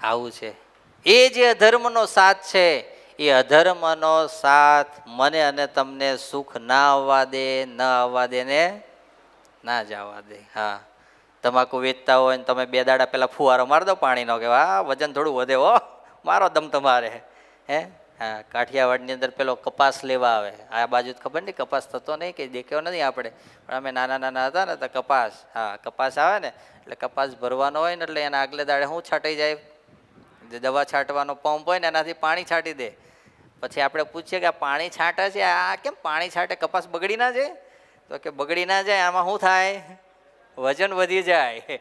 આવું છે એ જે અધર્મનો સાથ છે એ અધર્મનો સાથ મને અને તમને સુખ ના આવવા દે ન આવવા દે ને ના જ આવવા દે હા તમાકુ વેચતા હોય ને તમે 2 દાડા પહેલા ફુવારો મારી દો પાણીનો કે હા વજન થોડું વધે હો મારો દમ તમારે હે હા કાઠિયાવાડની અંદર પેલો કપાસ લેવા આવે આ બાજુ ખબર નહીં કપાસ થતો નહીં કે દેખ્યો નથી આપણે પણ અમે નાના નાના હતા ને તો કપાસ હા કપાસ આવે ને એટલે કપાસ ભરવાનો હોય ને એટલે એના આગલે દાડે શું છાંટાઈ જાય દવા છાંટવાનો પંપ હોય ને એનાથી પાણી છાંટી દે પછી આપણે પૂછીએ કે આ પાણી છાંટે છે આ કેમ પાણી છાંટે કપાસ બગડી ના જાય તો કે બગડી ના જાય આમાં શું થાય વજન વધી જાય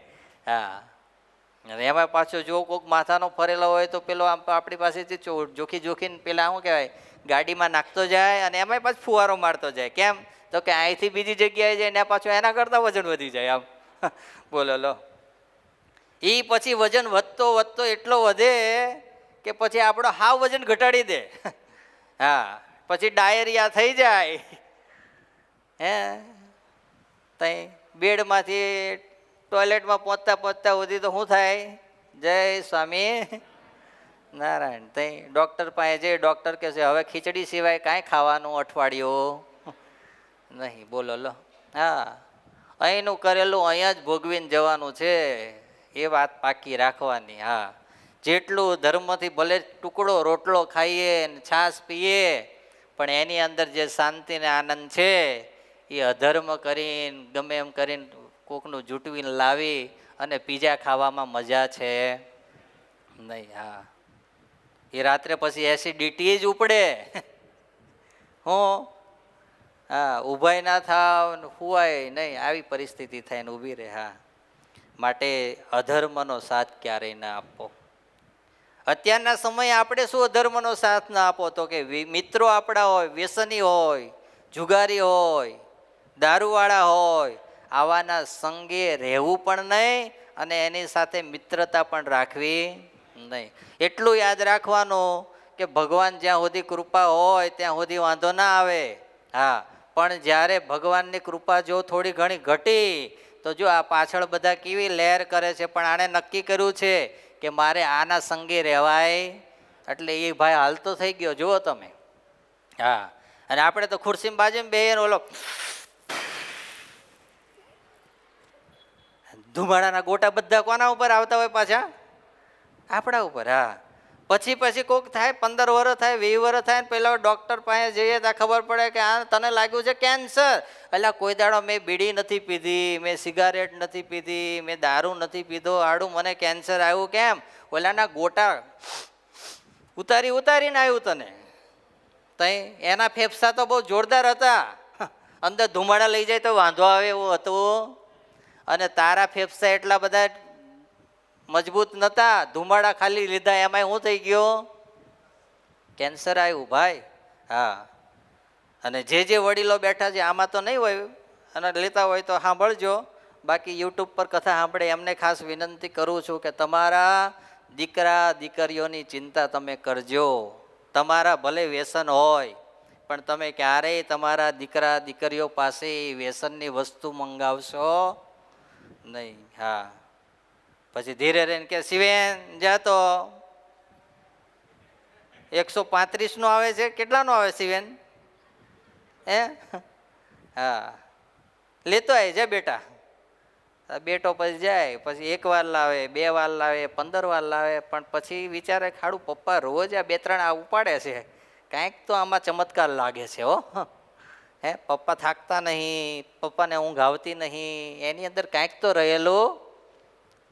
હા અને એમાં પાછો જો કોઈક માથાનો ફરેલો હોય તો પેલો આપણી પાસેથી જોખી જોખીને પેલા શું કહેવાય ગાડીમાં નાખતો જાય અને એમાંય પાછો ફુવારો મારતો જાય કેમ તો કે અહીંથી બીજી જગ્યાએ જાય ને પાછો એના કરતાં વજન વધી જાય આમ બોલો લો એ પછી વજન વધતો વધતો એટલો વધે કે પછી આપણો હાવ વજન ઘટાડી દે હા પછી ડાયરિયા થઈ જાય હે તઈ બેડમાંથી ટોયલેટમાં પહોંચતા પહોંચતા સુધી તો શું થાય જય સ્વામી નારાયણ તઈ ડૉક્ટર પાસે જઈ ડૉક્ટર કહે છે હવે ખીચડી સિવાય કાંઈ ખાવાનું અઠવાડિયું નહીં બોલો લો હા અહીંનું કરેલું અહીંયા જ ભોગવીને જવાનું છે એ વાત પાકી રાખવાની હા જેટલું ધર્મથી ભલે ટુકડો રોટલો ખાઈએ ને છાશ પીએ પણ એની અંદર જે શાંતિ ને આનંદ છે એ અધર્મ કરીને ગમે એમ કરીને કોકનું જૂટવીને લાવી અને પીઝા ખાવામાં મજા છે નહીં હા એ રાત્રે પછી એસિડિટી જ ઉપડે હું હા ઊભાય ના થાવ હુવાય નહીં આવી પરિસ્થિતિ થાય ને ઊભી રહે હા માટે અધર્મનો સાથ ક્યારેય ના આપો અત્યારના સમયે આપણે શું અધર્મનો સાથ ના આપો તો કે મિત્રો આપણા હોય વ્યસની હોય જુગારી હોય દારૂવાળા હોય આવાના સંગે રહેવું પણ નહીં અને એની સાથે મિત્રતા પણ રાખવી નહીં એટલું યાદ રાખવાનું કે ભગવાન જ્યાં સુધી કૃપા હોય ત્યાં સુધી વાંધો ના આવે હા પણ જ્યારે ભગવાનની કૃપા જો થોડી ઘણી ઘટી તો જો આ પાછળ બધા કેવી લહેર કરે છે પણ આણે નક્કી કર્યું છે કે મારે આના સંગે રહેવાય એટલે એ ભાઈ હાલતો થઈ ગયો જુઓ તમે હા અને આપણે તો ખુરશીમાં બાજુમાં બેહીને ઓલો ધુમાડાના ગોટા બધા કોના ઉપર આવતા હોય પાછા આપણા ઉપર હા પછી કોઈક થાય 15 વર્ષ થાય 20 વર્ષ થાય ને પેલા ડૉક્ટર પાસે જઈએ ત્યાં ખબર પડે કે આ તને લાગ્યું છે કેન્સર એટલે કોઈ દાડો મેં બીડી નથી પીધી મેં સિગારેટ નથી પીધી મેં દારૂ નથી પીધો આડું મને કેન્સર આવ્યું કેમ ઓલાના ગોટા ઉતારીને આવ્યું તને તઈ એના ફેફસા તો બહુ જોરદાર હતા અંદર ધુમાડા લઈ જાય તો વાંધો આવે એવું હતું અને તારા ફેફસા એટલા બધા મજબૂત નતા ધુમાડા ખાલી લીધા એમાંય શું થઈ ગયો કેન્સર આવ્યું ભાઈ હા અને જે વડીલો બેઠા છે આમાં તો નહીં હોય અને લેતા હોય તો સાંભળજો બાકી યુટ્યુબ પર કથા સાંભળે એમને ખાસ વિનંતી કરું છું કે તમારા દીકરા દીકરીઓની ચિંતા તમે કરજો તમારા ભલે વ્યસન હોય પણ તમે ક્યારેય તમારા દીકરા દીકરીઓ પાસે વ્યસનની વસ્તુ મંગાવશો નહીં હા પછી ધીરે રહીને કે શિવેન જા તો 135 આવે છે કેટલાનો આવે શિવેન હે હા લેતો આવે જા બેટા બેટો પછી જાય પછી 1 વાર લાવે 2 વાર લાવે 15 વાર લાવે પણ પછી વિચારે ખાડું પપ્પા રોજ આ 2-3 આ ઉપાડે છે કાંઈક તો આમાં ચમત્કાર લાગે છે હો હે પપ્પા થાકતા નહીં પપ્પાને ઊંઘ આવતી નહીં એની અંદર કાંઈક તો રહેલું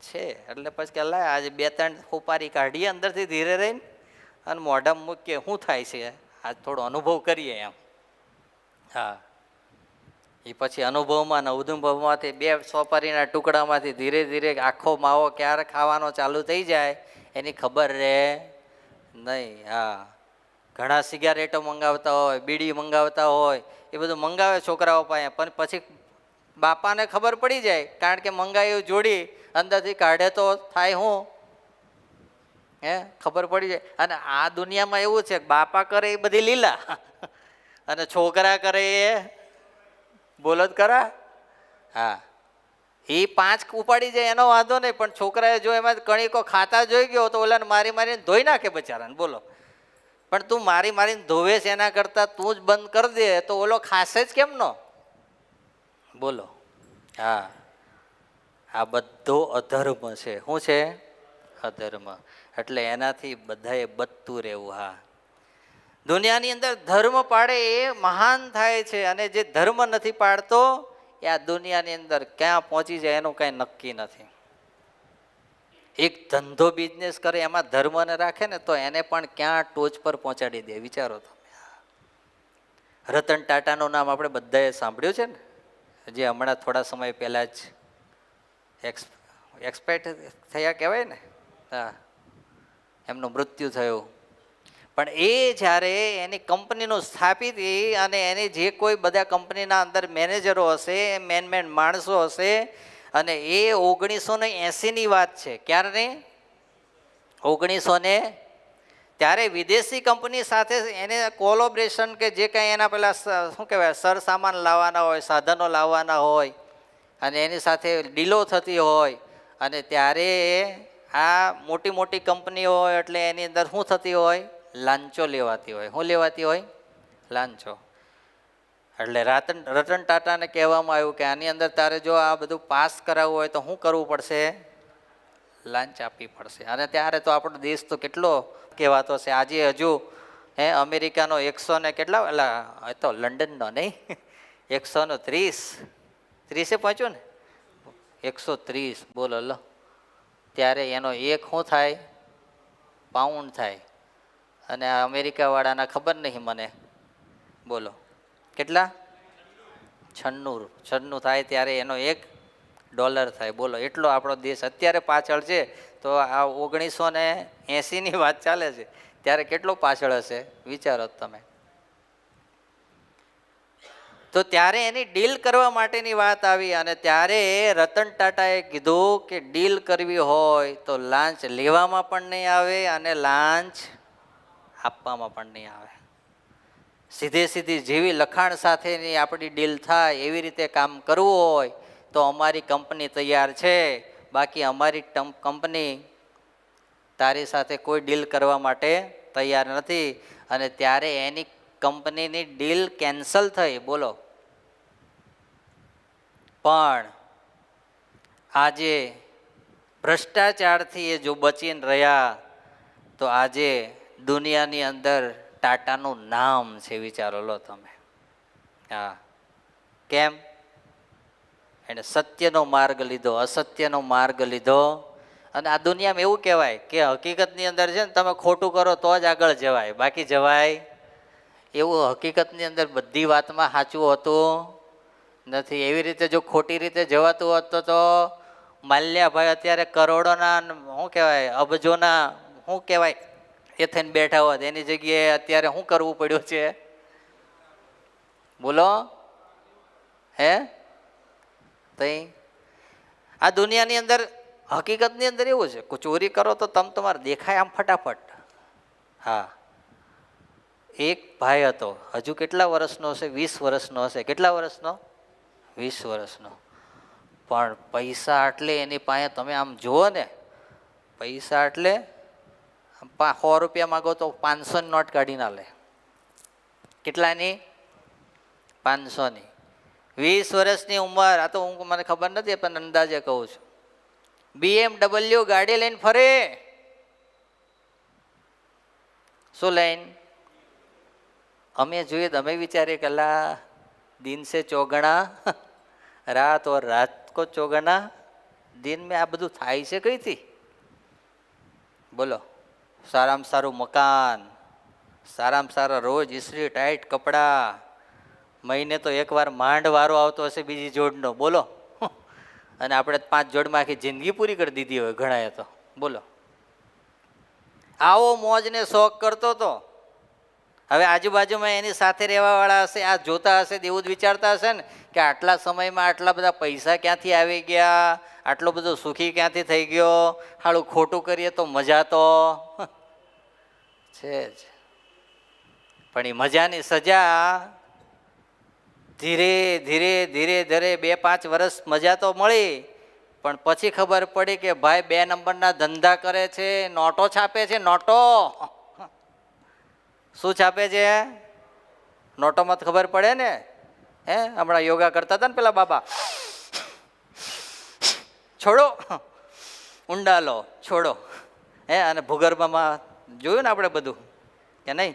છે એટલે પછી કે લાય આજે 2-3 ખોપારી કાઢીએ અંદરથી ધીરે રહીને અને મોઢામાં મૂકીએ શું થાય છે આજ થોડો અનુભવ કરીએ એમ હા, એ પછી અનુભવમાં ને અનુભવમાંથી બે સોપારીના ટુકડામાંથી ધીરે ધીરે આખો માવો ક્યારે ખાવાનો ચાલુ થઈ જાય એની ખબર રહે નહીં. હા, ઘણા સિગારેટો મંગાવતા હોય, બીડી મંગાવતા હોય, એ બધું મંગાવે છોકરાઓ પાસે, પણ પછી બાપાને ખબર પડી જાય, કારણ કે મંગાવ્યું જોડી અંદરથી કાઢે તો થાય શું? હે, ખબર પડી જાય. અને આ દુનિયામાં એવું છે, બાપા કરે એ બધી લીલા અને છોકરા કરે એ બોલો જ ખરા. હા, એ 5 ઉપાડી જાય એનો વાંધો નહીં, પણ છોકરાએ જો એમાં કણીકો ખાતા જોઈ ગયો તો ઓલાને મારી મારીને ધોઈ નાખે બચારાને. બોલો, પણ તું મારી મારીને ધોવે છે એના કરતાં તું જ બંધ કરી દે તો ઓલો ખાશે જ કેમ નો? બોલો. હા, આ બધો અધર્મ છે. શું છે? અધર્મ. એટલે એનાથી બધાએ બચતું રહેવું. હા, દુનિયાની અંદર ધર્મ પાડે એ મહાન થાય છે, અને જે ધર્મ નથી પાડતો એ આ દુનિયાની અંદર ક્યાં પહોંચી જાય એનું કાંઈ નક્કી નથી. એક ધંધો બિઝનેસ કરે એમાં ધર્મને રાખે ને તો એને પણ ક્યાં ટોચ પર પહોંચાડી દે. વિચારો તમે. રતન ટાટાનું નામ આપણે બધાએ સાંભળ્યું છે ને, જે હમણાં થોડા સમય પહેલાં જ એક્સપાયર થયા કહેવાય ને. હા, એમનું મૃત્યુ થયું. પણ એ જ્યારે એની કંપનીનું સ્થાપિત અને એની જે કોઈ બધા કંપનીના અંદર મેનેજરો હશે, મેન માણસો હશે, અને એ 1980ની વાત છે. ક્યારની? 1900 ત્યારે વિદેશી કંપની સાથે એને કોલોબ્રેશન કે જે કાંઈ એના પેલા શું કહેવાય સરસામાન લાવવાના હોય, સાધનો લાવવાના હોય, અને એની સાથે ડીલો થતી હોય, અને ત્યારે આ મોટી મોટી કંપનીઓ હોય એટલે એની અંદર શું થતી હોય? લાંચો લેવાતી હોય. શું લેવાતી હોય? લાંચો. એટલે રતન ટાટાને કહેવામાં આવ્યું કે આની અંદર તારે જો આ બધું પાસ કરાવવું હોય તો શું કરવું પડશે? લાંચ આપવી પડશે. અને ત્યારે તો આપણો દેશ તો કેટલો કહેવાતો છે. આજે હજુ અમેરિકાનો 100 ને કેટલા એ તો લંડનનો નહીં 130 પહોંચ્યો ને 130. બોલો લો, ત્યારે એનો એક શું થાય? પાઉન્ડ થાય. અને આ અમેરિકાવાળાના ખબર નહીં મને, બોલો કેટલા? 96 થાય ત્યારે એનો $1 થાય. બોલો, એટલો આપણો દેશ અત્યારે પાછળ છે. તો આ 1980ની વાત ચાલે છે, ત્યારે કેટલો પાછળ હશે વિચારો તમે. તો ત્યારે એની ડીલ કરવા માટેની વાત આવી, અને ત્યારે રતન ટાટાએ કીધું કે ડીલ કરવી હોય તો લાંચ લેવામાં પણ નહીં આવે અને લાંચ આપવામાં પણ નહીં આવે. સીધી જેવી લખાણ સાથેની આપણી ડીલ થાય એવી રીતે કામ કરવું હોય તો અમારી કંપની તૈયાર છે, બાકી અમારી કંપની તારી સાથે કોઈ ડીલ કરવા માટે તૈયાર નથી. અને ત્યારે એની કંપનીની ડીલ કેન્સલ થઈ. બોલો, પણ આજે ભ્રષ્ટાચારથી એ જો બચીને રહ્યા તો આજે દુનિયાની અંદર ટાટાનું નામ છે. વિચારો લો તમે. હા, કેમ? એને સત્યનો માર્ગ લીધો, અસત્યનો માર્ગ લીધો. અને આ દુનિયામાં એવું કહેવાય કે હકીકતની અંદર છે ને તમે ખોટું કરો તો જ આગળ જવાય, બાકી જવાય એવું હકીકતની અંદર બધી વાતમાં સાચું હોતું નથી. એવી રીતે જો ખોટી રીતે જવાતું હોત તો માલ્યાભાઈ અત્યારે કરોડોના શું કહેવાય અબજોના શું કહેવાય એ થઈને બેઠા હોત. એની જગ્યાએ અત્યારે શું કરવું પડ્યું છે? બોલો. હે, તઈ આ દુનિયાની અંદર હકીકતની અંદર એવું છે કે ચોરી કરો તો તમારે દેખાય આમ ફટાફટ. હા, એક ભાઈ હતો, હજુ કેટલા વર્ષનો હશે? 20 વર્ષનો હશે. કેટલા વર્ષનો? 20 વર્ષનો. પણ પૈસા એટલે એની પાસે તમે આમ જુઓ ને, પૈસા એટલે 100 રૂપિયા માગો તો 500ની નોટ કાઢી ના લે. કેટલાની? 500ની. 20 વર્ષની ઉંમર. આ તો મને ખબર નથી પણ અંદાજે કહું છું. BMW ગાડી લઈને ફરે. શું લઈને? અમે જોઈએ તો અમે વિચારીએ કે અલા દિન સે ચોગણા રાત ઓર રાત કો ચોગણા દિન મેં આ બધું થાય છે કઈથી? બોલો. સારામાં સારું મકાન, સારામાં સારા રોજ ઇસ્ત્રી ટાઈટ કપડાં, મહિને તો એકવાર માંડ વારો આવતો હશે બીજી જોડનો, બોલો. અને આપણે 5 જોડમાં આખી જિંદગી પૂરી કરી દીધી હોય ઘણાએ તો, બોલો. આવો મોજને શોખ કરતો હતો. હવે આજુબાજુમાં એની સાથે રહેવાવાળા હશે, આ જોતા હશે એવું જ વિચારતા હશે ને કે આટલા સમયમાં આટલા બધા પૈસા ક્યાંથી આવી ગયા, આટલો બધો સુખી ક્યાંથી થઈ ગયો, હાલું ખોટું કરીએ તો મજા તો છે જ. પણ એ મજાની સજા ધીરે ધીરે ધીરે ધીરે 2-5 વર્ષ મજા તો મળી, પણ પછી ખબર પડી કે ભાઈ 2 નંબરના ધંધા કરે છે, નોટો છાપે છે. નોટો શું છાપે છે? નોટોમાં તો ખબર પડે ને. હમણાં યોગા કરતા હતા ને પેલા બાબા, છોડો ઊંડા લો, છોડો. અને ભૂગર્ભમાં જોયું ને આપણે બધું કે નહીં?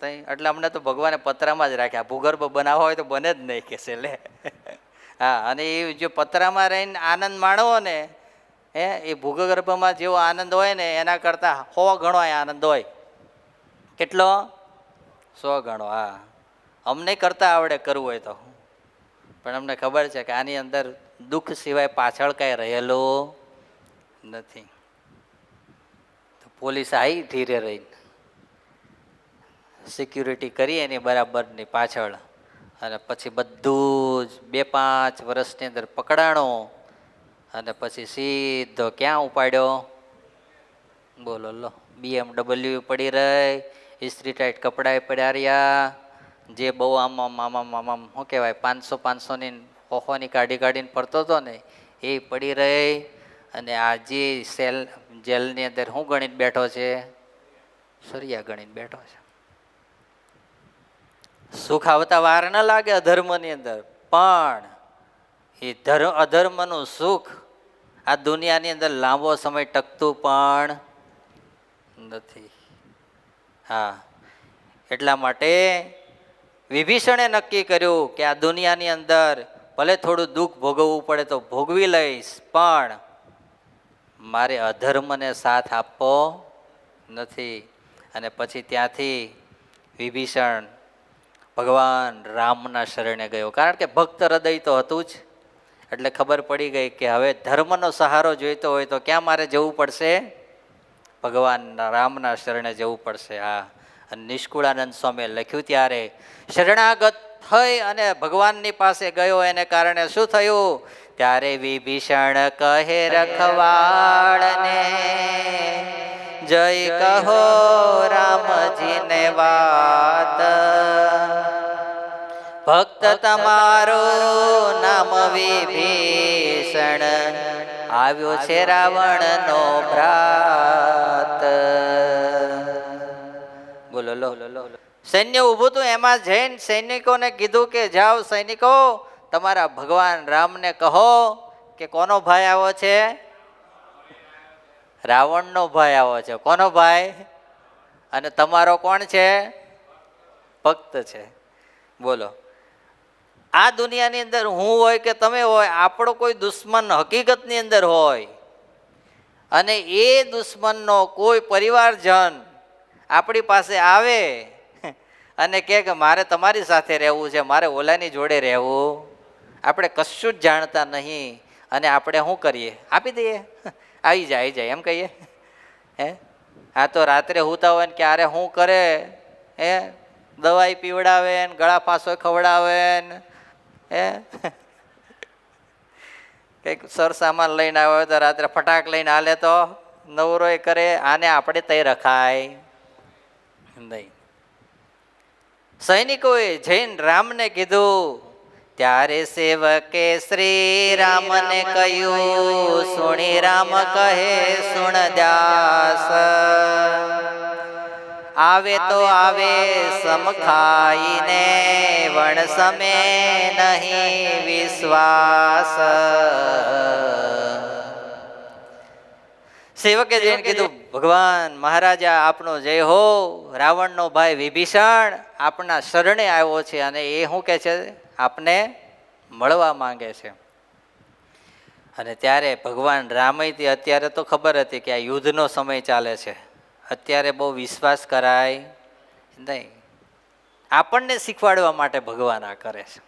એટલે અમને તો ભગવાને પતરામાં જ રાખ્યા. ભૂગર્ભ બનાવવો હોય તો બને જ નહીં કે છે લે. હા, અને એ જો પતરામાં રહીને આનંદ માણવો ને, એ ભૂગર્ભમાં જેવો આનંદ હોય ને એના કરતાં 100 ગણો આનંદ હોય. કેટલો? 100 ગણો. હા, અમને કરતા આવડે કરવું હોય તો, પણ અમને ખબર છે કે આની અંદર દુઃખ સિવાય પાછળ કાંઈ રહેલું નથી. તો પોલીસ આવી ધીરે રહીને સિક્યુરિટી કરી એની બરાબરની પાછળ, અને પછી બધું જ 2-5 વર્ષની અંદર પકડાણો, અને પછી સીધો ક્યાં ઉપાડ્યો? બોલો લો. BMW પડી રહી, ઇસ્ત્રી ટાઈટ કપડાં પડ્યા રહ્યા, જે બહુ આમ શું કહેવાય 500-500ની પોખોની કાઢીને ફરતો હતો ને એ પડી રહી. અને આ જે જેલની અંદર શું ગણીને બેઠો છે? સરિયા ગણીને બેઠો છે. સુખ આવતા વાર ન લાગે અધર્મની અંદર, પણ એ અધર્મનું સુખ આ દુનિયાની અંદર લાંબો સમય ટકતું પણ નથી. હા, એટલા માટે વિભીષણે નક્કી કર્યું કે આ દુનિયાની અંદર ભલે થોડું દુઃખ ભોગવવું પડે તો ભોગવી લઈશ, પણ મારે અધર્મને સાથ આપવો નથી. અને પછી ત્યાંથી વિભીષણ ભગવાન રામના શરણે ગયો, કારણ કે ભક્ત હૃદય તો હતું જ. એટલે ખબર પડી ગઈ કે હવે ધર્મનો સહારો જોઈતો હોય તો ક્યાં મારે જવું પડશે? ભગવાન રામના શરણે જવું પડશે. હા, અને નિષ્કુળાનંદ સ્વામીએ લખ્યું ત્યારે શરણાગત થઈ અને ભગવાનની પાસે ગયો, એને કારણે શું થયું? ત્યારે વિભીષણ કહે રખવાળને, જય કહો રામજીને વાત, ભક્ત તમારું નામ વિભીષણ, આવ્યો છે રાવણનો ભ્રાત. બોલો લો. સૈન્ય ઊભું હતું, એમાં જઈને સૈનિકોને કીધું કે જાઓ સૈનિકો, તમારા ભગવાન રામને કહો કે કોનો ભાઈ આવ્યો છે? રાવણનો ભાઈ આવ્યો છે. કોનો ભાઈ? અને તમારો કોણ છે? ભક્ત છે. બોલો, આ દુનિયાની અંદર હું હોય કે તમે હોય, આપણો કોઈ દુશ્મન હકીકતની અંદર હોય, અને એ દુશ્મનનો કોઈ પરિવારજન આપણી પાસે આવે અને કહે કે મારે તમારી સાથે રહેવું છે, મારે ઓલાની જોડે રહેવું, આપણે કશું જ જાણતા નહીં, અને આપણે શું કરીએ? આપી દઈએ, આવી જાય એમ કહીએ. આ તો રાત્રે સૂતા હોય ને ક્યારે શું કરે, દવાઈ પીવડાવે ને ગળા ફાંસો ખવડાવે ને, કંઈક સરસામાન લઈને આવ્યો હોય તો રાત્રે ફટાક લઈને હાલે તો નવરોય કરે. આને આપણે તઈ રખાય નહીં. સૈનિકોએ જૈન રામને કીધું ત્યારે સેવકે શ્રી રામને કહ્યું, સુણી રામ કહે સુણ દાસ, આવે તો આવે સમખાઈને, વણ સમે નહીં વિશ્વાસ. સેવકે જઈને કીધું, ભગવાન મહારાજા આપનો જય હો, રાવણનો ભાઈ વિભીષણ આપના શરણે આવ્યો છે, અને એ શું કહે છે? આપને મળવા માંગે છે. અને ત્યારે ભગવાન રામયથી અત્યારે તો ખબર હતી કે આ યુદ્ધનો સમય ચાલે છે, અત્યારે બહુ વિશ્વાસ કરાય નહીં. આપણને શીખવાડવા માટે ભગવાન આ કરે છે.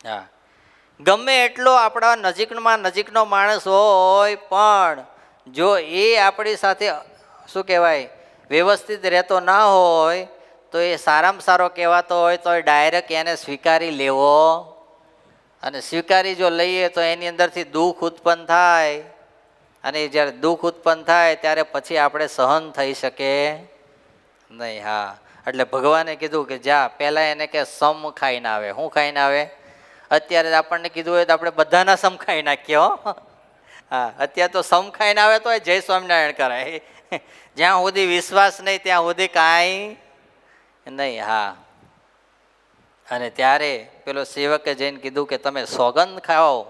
હા, ગમે એટલો આપણા નજીકનો માણસ હોય પણ જો એ આપણી સાથે શું કહેવાય વ્યવસ્થિત રહેતો ના હોય તો એ સારામાં સારો કહેવાતો હોય તો ડાયરેક્ટ એને સ્વીકારી લેવો, અને સ્વીકારી જો લઈએ તો એની અંદરથી દુઃખ ઉત્પન્ન થાય, અને જ્યારે દુઃખ ઉત્પન્ન થાય ત્યારે પછી આપણે સહન થઈ શકે નહીં. હા, એટલે ભગવાને કીધું કે જા પહેલાં એને કે સમ ખાઈને આવે. શું ખાઈને આવે? અત્યારે આપણને કીધું હોય તો આપણે બધાના સમ ખાઈ નાખીએ હો. હા, અત્યારે તો સમ ખાઈને આવે તો જય સ્વામિનારાયણ કરાય. જ્યાં સુધી વિશ્વાસ નહીં ત્યાં સુધી કાંઈ નહીં. હા, અને ત્યારે પેલો સેવકે જઈને કીધું કે તમે સોગંદ ખાઓ,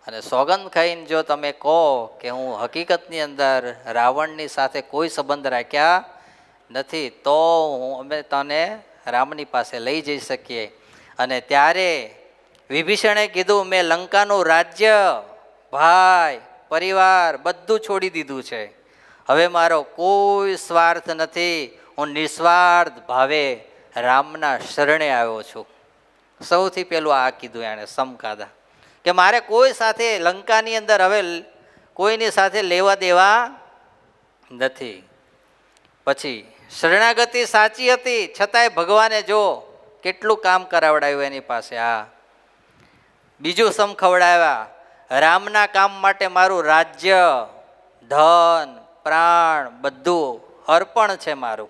અને સોગંદ ખાઈને જો તમે કહો કે હું હકીકતની અંદર રાવણની સાથે કોઈ સંબંધ રાખ્યા નથી તો અમે તને રામની પાસે લઈ જઈ શકીએ. અને ત્યારે વિભીષણે કીધું મેં લંકાનું રાજ્ય, ભાઈ, પરિવાર બધું છોડી દીધું છે. હવે મારો કોઈ સ્વાર્થ નથી. હું નિસ્વાર્થ ભાવે રામના શરણે આવ્યો છું. સૌથી પહેલું આ કીધું એણે સમકાદા કે મારે કોઈ સાથે લંકાની અંદર હવે કોઈની સાથે લેવા દેવા નથી. પછી શરણાગતિ સાચી હતી છતાંય ભગવાને જો કેટલું કામ કરાવડાવ્યું એની પાસે. હા, બીજું સમ ખવડાવ્યા. રામના કામ માટે મારું રાજ્ય, ધન, પ્રાણ બધું અર્પણ છે મારું.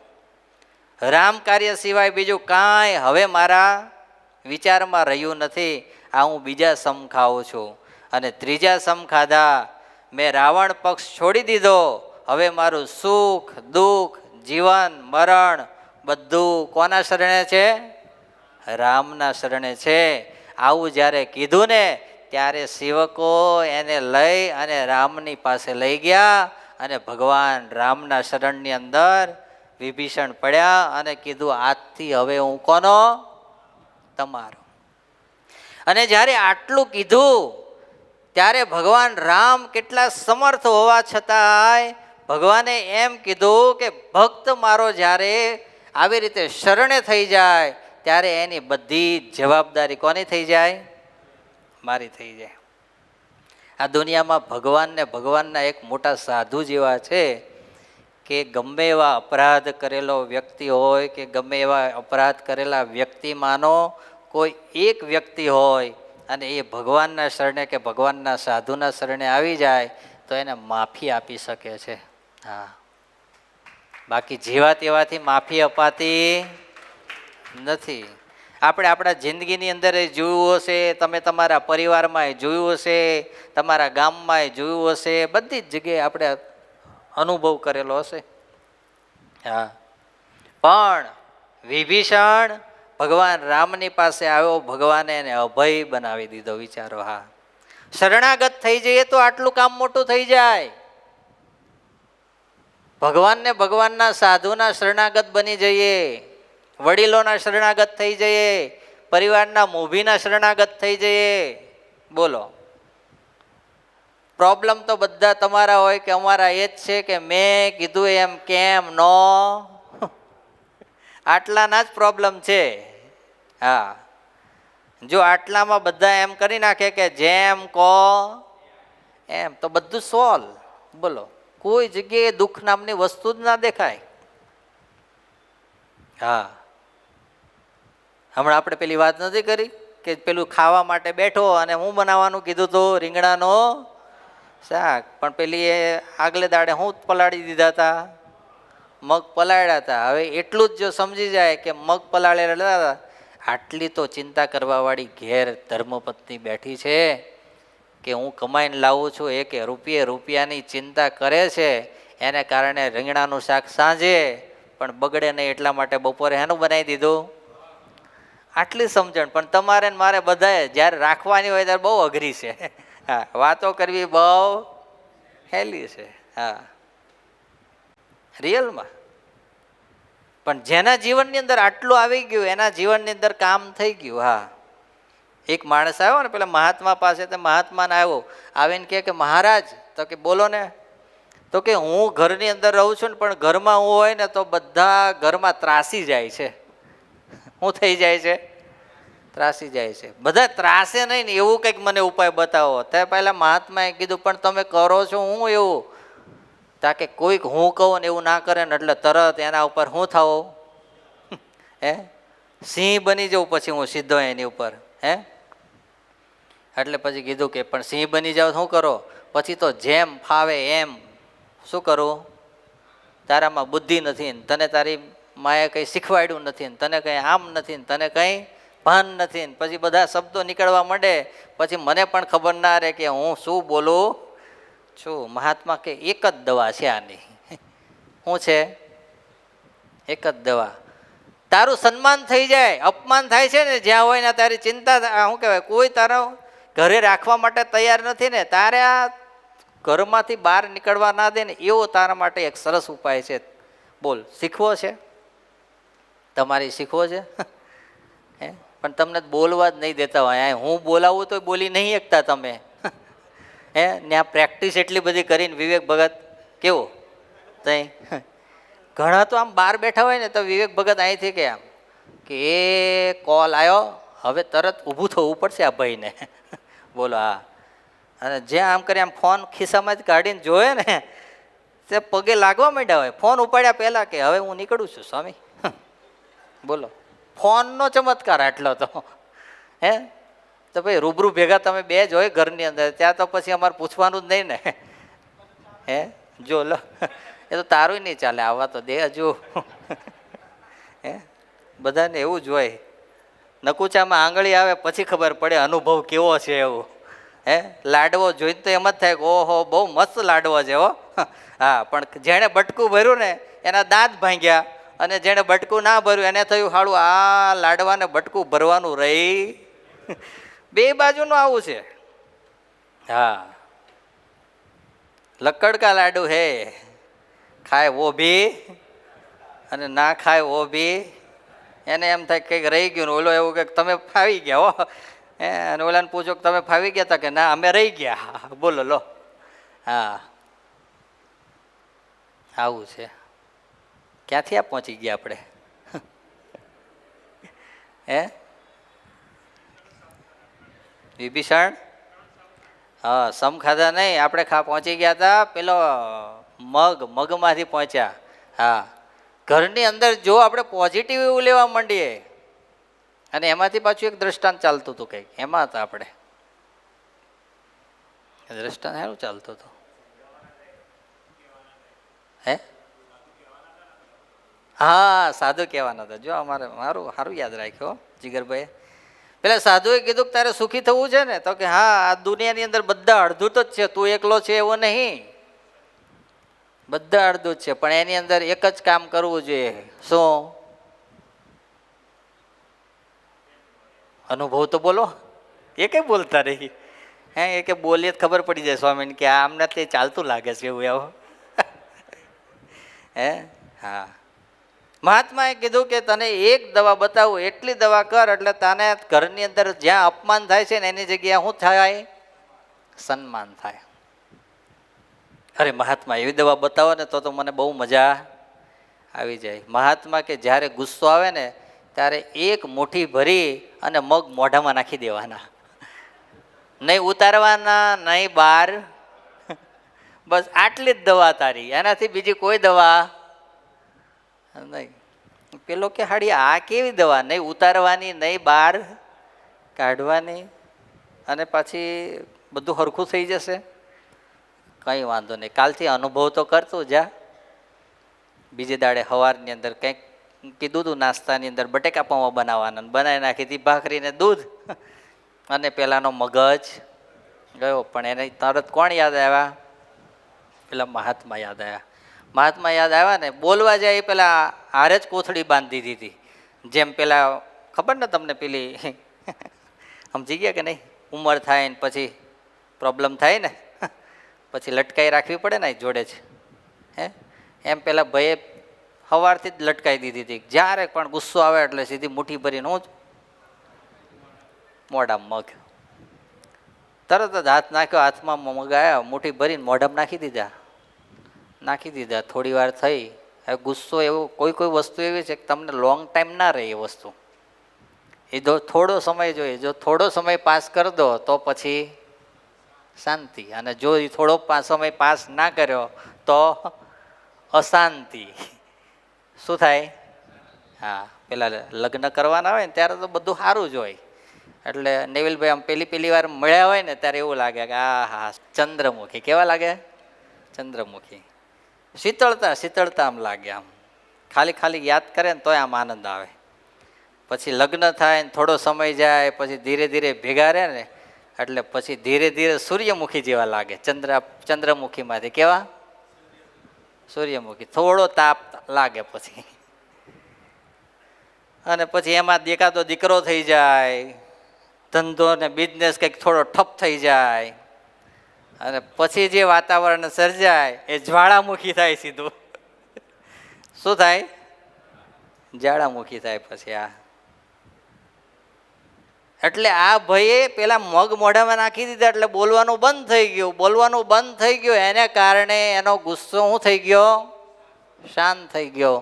રામ કાર્ય સિવાય બીજું કાંઈ હવે મારા વિચારમાં રહ્યું નથી. આ હું બીજા સમ ખાઉં છું. અને ત્રીજા સમ ખાધા, મેં રાવણ પક્ષ છોડી દીધો. હવે મારું સુખ દુઃખ જીવન મરણ બધું કોના શરણે છે? રામના શરણે છે. આવું જ્યારે કીધું ને ત્યારે સેવકો એને લઈ અને રામની પાસે લઈ ગયા, અને ભગવાન રામના શરણની અંદર વિભીષણ પડ્યા અને કીધું આજથી હવે હું કોનો? તમારો. અને જ્યારે આટલું કીધું ત્યારે ભગવાન રામ કેટલા સમર્થ હોવા છતાંય ભગવાને એમ કીધું કે ભક્ત મારો જ્યારે આવી રીતે શરણે થઈ જાય ત્યારે એની બધી જવાબદારી કોની થઈ જાય? મારી થઈ જાય. આ દુનિયામાં ભગવાનના એક મોટા સાધુ જેવા છે કે ગમે એવા અપરાધ કરેલો વ્યક્તિ હોય કે ગમે એવા અપરાધ કરેલા વ્યક્તિમાંનો કોઈ એક વ્યક્તિ હોય અને એ ભગવાનના શરણે કે ભગવાનના સાધુના શરણે આવી જાય તો એને માફી આપી શકે છે. હા, બાકી જેવા તેવાથી માફી અપાતી નથી. આપણે આપણા જિંદગીની અંદર જોયું હશે, તમે તમારા પરિવારમાં જોયું હશે, તમારા ગામમાં જોયું હશે, બધી જ જગ્યાએ આપણે અનુભવ કરેલો હશે. હા, પણ વિભીષણ ભગવાન રામની પાસે આવ્યો, ભગવાને એને અભય બનાવી દીધો. વિચારો. હા, શરણાગત થઈ જઈએ તો આટલું કામ મોટું થઈ જાય. ભગવાનને ભગવાનના સાધુના શરણાગત બની જઈએ, વડીલોના શરણાગત થઈ જઈએ, પરિવારના મોભીના શરણાગત થઈ જઈએ. બોલો, પ્રોબ્લેમ તો બધા તમારા હોય કે અમારા એ જ છે કે મેં કીધું એમ કેમ નો, આટલાના જ પ્રોબ્લેમ છે. હા, જો આટલામાં બધા એમ કરી નાખે કે જેમ કહો એમ તો બધું સોલ્વ. બોલો, કોઈ જગ્યાએ દુઃખ નામની વસ્તુ જ ના દેખાય. હા, હમણાં આપણે પેલી વાત નથી કરી કે પેલું ખાવા માટે બેઠો અને હું બનાવવાનું કીધું હતું? રીંગણાનો શાક. પણ પેલી એ આગલે દાડે હું પલાળી દીધા હતા? મગ પલાળ્યા હતા. હવે એટલું જ જો સમજી જાય કે મગ પલાળેલા હતા, આટલી તો ચિંતા કરવાવાળી ઘેર ધર્મપત્ની બેઠી છે કે હું કમાઈને લાવું છું, એક રૂપિયાની ચિંતા કરે છે. એને કારણે રીંગણાનું શાક સાંજે પણ બગડે નહીં એટલા માટે બપોરે એનું બનાવી દીધું. આટલી સમજણ પણ તમારે ને મારે બધાએ જ્યારે રાખવાની હોય ત્યારે બહુ અઘરી છે. હા, વાતો કરવી બહુ હેલી છે. હા, રિયલમાં. પણ જેના જીવનની અંદર આટલું આવી ગયું એના જીવનની અંદર કામ થઈ ગયું. હા, એક માણસ આવ્યો ને પેલા મહાત્મા પાસે, તો મહાત્માને આવ્યો, આવીને કે મહારાજ, તો કે બોલો ને. તો કે હું ઘરની અંદર રહું છું ને પણ ઘરમાં હું હોય ને તો બધા ઘરમાં ત્રાસી જાય છે. શું થઈ જાય છે? ત્રાસી જાય છે. બધા ત્રાસે નહીં ને એવું કંઈક મને ઉપાય બતાવો. તે પહેલાં મહાત્માએ કીધું પણ તમે કરો છો હું એવું? તાકે કોઈક હું કહું ને એવું ના કરે ને એટલે તરત એના ઉપર શું થવું? હે સિંહ બની જવું પછી હું સીધો એની ઉપર. હે એટલે પછી કીધું કે પણ સિંહ બની જાવ શું કરો? પછી તો જેમ ફાવે એમ શું કરવું? તારામાં બુદ્ધિ નથી ને તને તારી માએ કંઈ શીખવાડ્યું નથી ને તને કંઈ આમ નથી ને તને કંઈ ભાન નથી ને પછી બધા શબ્દો નીકળવા માંડે. પછી મને પણ ખબર ના રહે કે હું શું બોલું છું. મહાત્મા કે એક જ દવા છે આની. શું છે? એક જ દવા. તારું સન્માન થઈ જાય. અપમાન થાય છે ને જ્યાં હોય ને તારી ચિંતા શું કહેવાય કોઈ તારા ઘરે રાખવા માટે તૈયાર નથી ને તારે આ ઘરમાંથી બહાર નીકળવા ના દે ને એવો તારા માટે એક સરસ ઉપાય છે. બોલ શીખવો છે? તમારી શીખવો છે? હે પણ તમને બોલવા જ નહીં દેતા હોય. હું બોલાવું તો બોલી નહીં શકતા તમે. હે ને આ પ્રેક્ટિસ એટલી બધી કરીને વિવેક ભગત કેવો તઈ ઘણા તો આમ બહાર બેઠા હોય ને તો વિવેક ભગત અહીંથી કે આમ કે એ કોલ આવ્યો હવે તરત ઊભું થવું પડશે આ ભાઈને. બોલો હા. અને જ્યાં આમ કરી આમ ફોન ખિસ્સામાં જ કાઢીને જોયે ને તે પગે લાગવા માંડ્યા હોય. ફોન ઉપાડ્યા પહેલાં કે હવે હું નીકળું છું સ્વામી. બોલો ફોનનો ચમત્કાર આટલો તો. હે તો ભાઈ રૂબરૂ ભેગા તમે બે જ હોય ઘરની અંદર ત્યાં તો પછી અમારે પૂછવાનું જ નહીં ને. હે જો લો એ તો તારું નહીં ચાલે આવા તો દે હજુ. હે બધાને એવું જ હોય. નકુચામાં આંગળી આવે પછી ખબર પડે અનુભવ કેવો છે એવું. હે લાડવો જોઈને તો એમ જ થાય કે ઓહો બહુ મસ્ત લાડવો છે હો. હા પણ જેણે બટકું ભર્યું ને એના દાંત ભાંગ્યા અને જેણે બટકું ના ભર્યું એને થયું હાળું આ લાડવાને બટકું ભરવાનું રહી. બે બાજુનું આવું છે. હા લક્કડ કા લાડુ હે ખાય વો ભી અને ના ખાય વો ભી. એને એમ થાય કંઈક રહી ગયું ને ઓલો એવું કે તમે ફાવી ગયા હો. હે અને ઓલાને પૂછો કે તમે ફાવી ગયા હતા કે ના અમે રહી ગયા. બોલો લો. હા આવું છે. ક્યાંથી આ પહોંચી ગયા આપણે? હે વિભીષણ હા સમ ખાધા નહીં આપણે પહોંચી ગયા હતા પેલો મગમાંથી પહોંચ્યા. હા ઘરની અંદર જો આપણે પોઝિટિવ એવું લેવા માંડીએ અને એમાંથી પાછું એક દ્રષ્ટાંત ચાલતું હતું કંઈક એમાં હતા આપણે. દ્રષ્ટાંત સારું ચાલતું હતું. હે હા સાધુ કહેવાના હતા. જો અમારે મારું સારું યાદ રાખ્યો જીગરભાઈ. પેલા સાધુએ કીધું કે તારે સુખી થવું છે ને તો કે હા આ દુનિયાની અંદર બધા અડધૂત જ છે તું એકલો છે એવો નહીં. બધા અડધૂત છે પણ એની અંદર એક જ કામ કરવું જોઈએ. શું? અનુભવ તો બોલો. એ કઈ બોલતા રહી. હે એ કે બોલીએ ખબર પડી જાય સ્વામીને કે આમને તે ચાલતું લાગે છે એવું એવું. હે હા મહાત્માએ કીધું કે તને એક દવા બતાવું એટલી દવા કર એટલે તને ઘરની અંદર જ્યાં અપમાન થાય છે ને એની જગ્યાએ શું થાય? સન્માન થાય. અરે મહાત્મા એવી દવા બતાવો ને તો મને બહુ મજા આવી જાય. મહાત્મા કે જ્યારે ગુસ્સો આવે ને ત્યારે એક મુઠ્ઠી ભરી અને મગ મોઢામાં નાખી દેવાના. નહીં ઉતારવાના નહીં બહાર. બસ આટલી જ દવા તારી. એનાથી બીજી કોઈ દવા નહીં. પેલો કે હાડી આ કેવી દવા? નહીં ઉતારવાની નહીં બહાર કાઢવાની અને પાછી બધું સરખું થઈ જશે. કંઈ વાંધો નહીં કાલથી અનુભવ તો કરતું જા. બીજે દાડે સવારની અંદર કંઈક કીધું હતું નાસ્તાની અંદર બટેકા પૌવા બનાવવાના બનાવી નાખી હતી ભાખરીને દૂધ અને પેલાનો મગજ ગયો. પણ એને તરત કોણ યાદ આવ્યા? પેલા મહાત્મા યાદ આવ્યા. મહાત્મા યાદ આવ્યા ને બોલવા જાય એ પેલા હારે જ કોથળી બાંધી દીધી. જેમ પેલા ખબર ને તમને પેલી સમજી ગયા કે નહીં? ઉંમર થાય ને પછી પ્રોબ્લેમ થાય ને પછી લટકાઈ રાખવી પડે ને જોડે જ. હે એમ પેલા ભાઈએ સવારથી જ લટકાઈ દીધી હતી. જ્યારે પણ ગુસ્સો આવે એટલે સીધી મુઠ્ઠી ભરીને હું જ મોઢામાં મગ તરત જ હાથ નાખ્યો. હાથમાં મગ આવ્યા મુઠ્ઠી ભરીને મોઢામાં નાખી દીધા. થોડી વાર થઈ. હવે ગુસ્સો એવો કોઈ વસ્તુ એવી છે કે તમને લોંગ ટાઈમ ના રહે એ વસ્તુ. એ તો થોડો સમય જોઈએ. જો થોડો સમય પાસ કરી દો તો પછી શાંતિ, અને જો એ થોડો સમય પાસ ના કર્યો તો અશાંતિ. શું થાય? હા, પેલા લગ્ન કરવાના હોય ને ત્યારે તો બધું સારું જ હોય. એટલે નેવિલભાઈ આમ પહેલી વાર મળ્યા હોય ને ત્યારે એવું લાગે કે આ હા ચંદ્રમુખી. કેવા લાગે? ચંદ્રમુખી. શીતળતા આમ લાગે. આમ ખાલી યાદ કરે ને તોય આમ આનંદ આવે. પછી લગ્ન થાય ને થોડો સમય જાય પછી ધીરે ધીરે ભેગા રહે ને એટલે પછી ધીરે ધીરે સૂર્યમુખી જેવા લાગે. ચંદ્રમુખીમાંથી કેવા? સૂર્યમુખી. થોડો તાપ લાગે પછી, અને પછી એમાં એકાદો દીકરો થઈ જાય, ધંધો ને બિઝનેસ કંઈક થોડો ઠપ થઈ જાય, અને પછી જે વાતાવરણ સર્જાય એ જ્વાળામુખી થાય સીધું. શું થાય? જ્વાળામુખી થાય પછી. આ એટલે આ ભાઈએ પેલા મગ મોઢામાં નાખી દીધા એટલે બોલવાનું બંધ થઈ ગયું. બોલવાનું બંધ થઈ ગયું એને કારણે એનો ગુસ્સો શું થઈ ગયો? શાંત થઈ ગયો.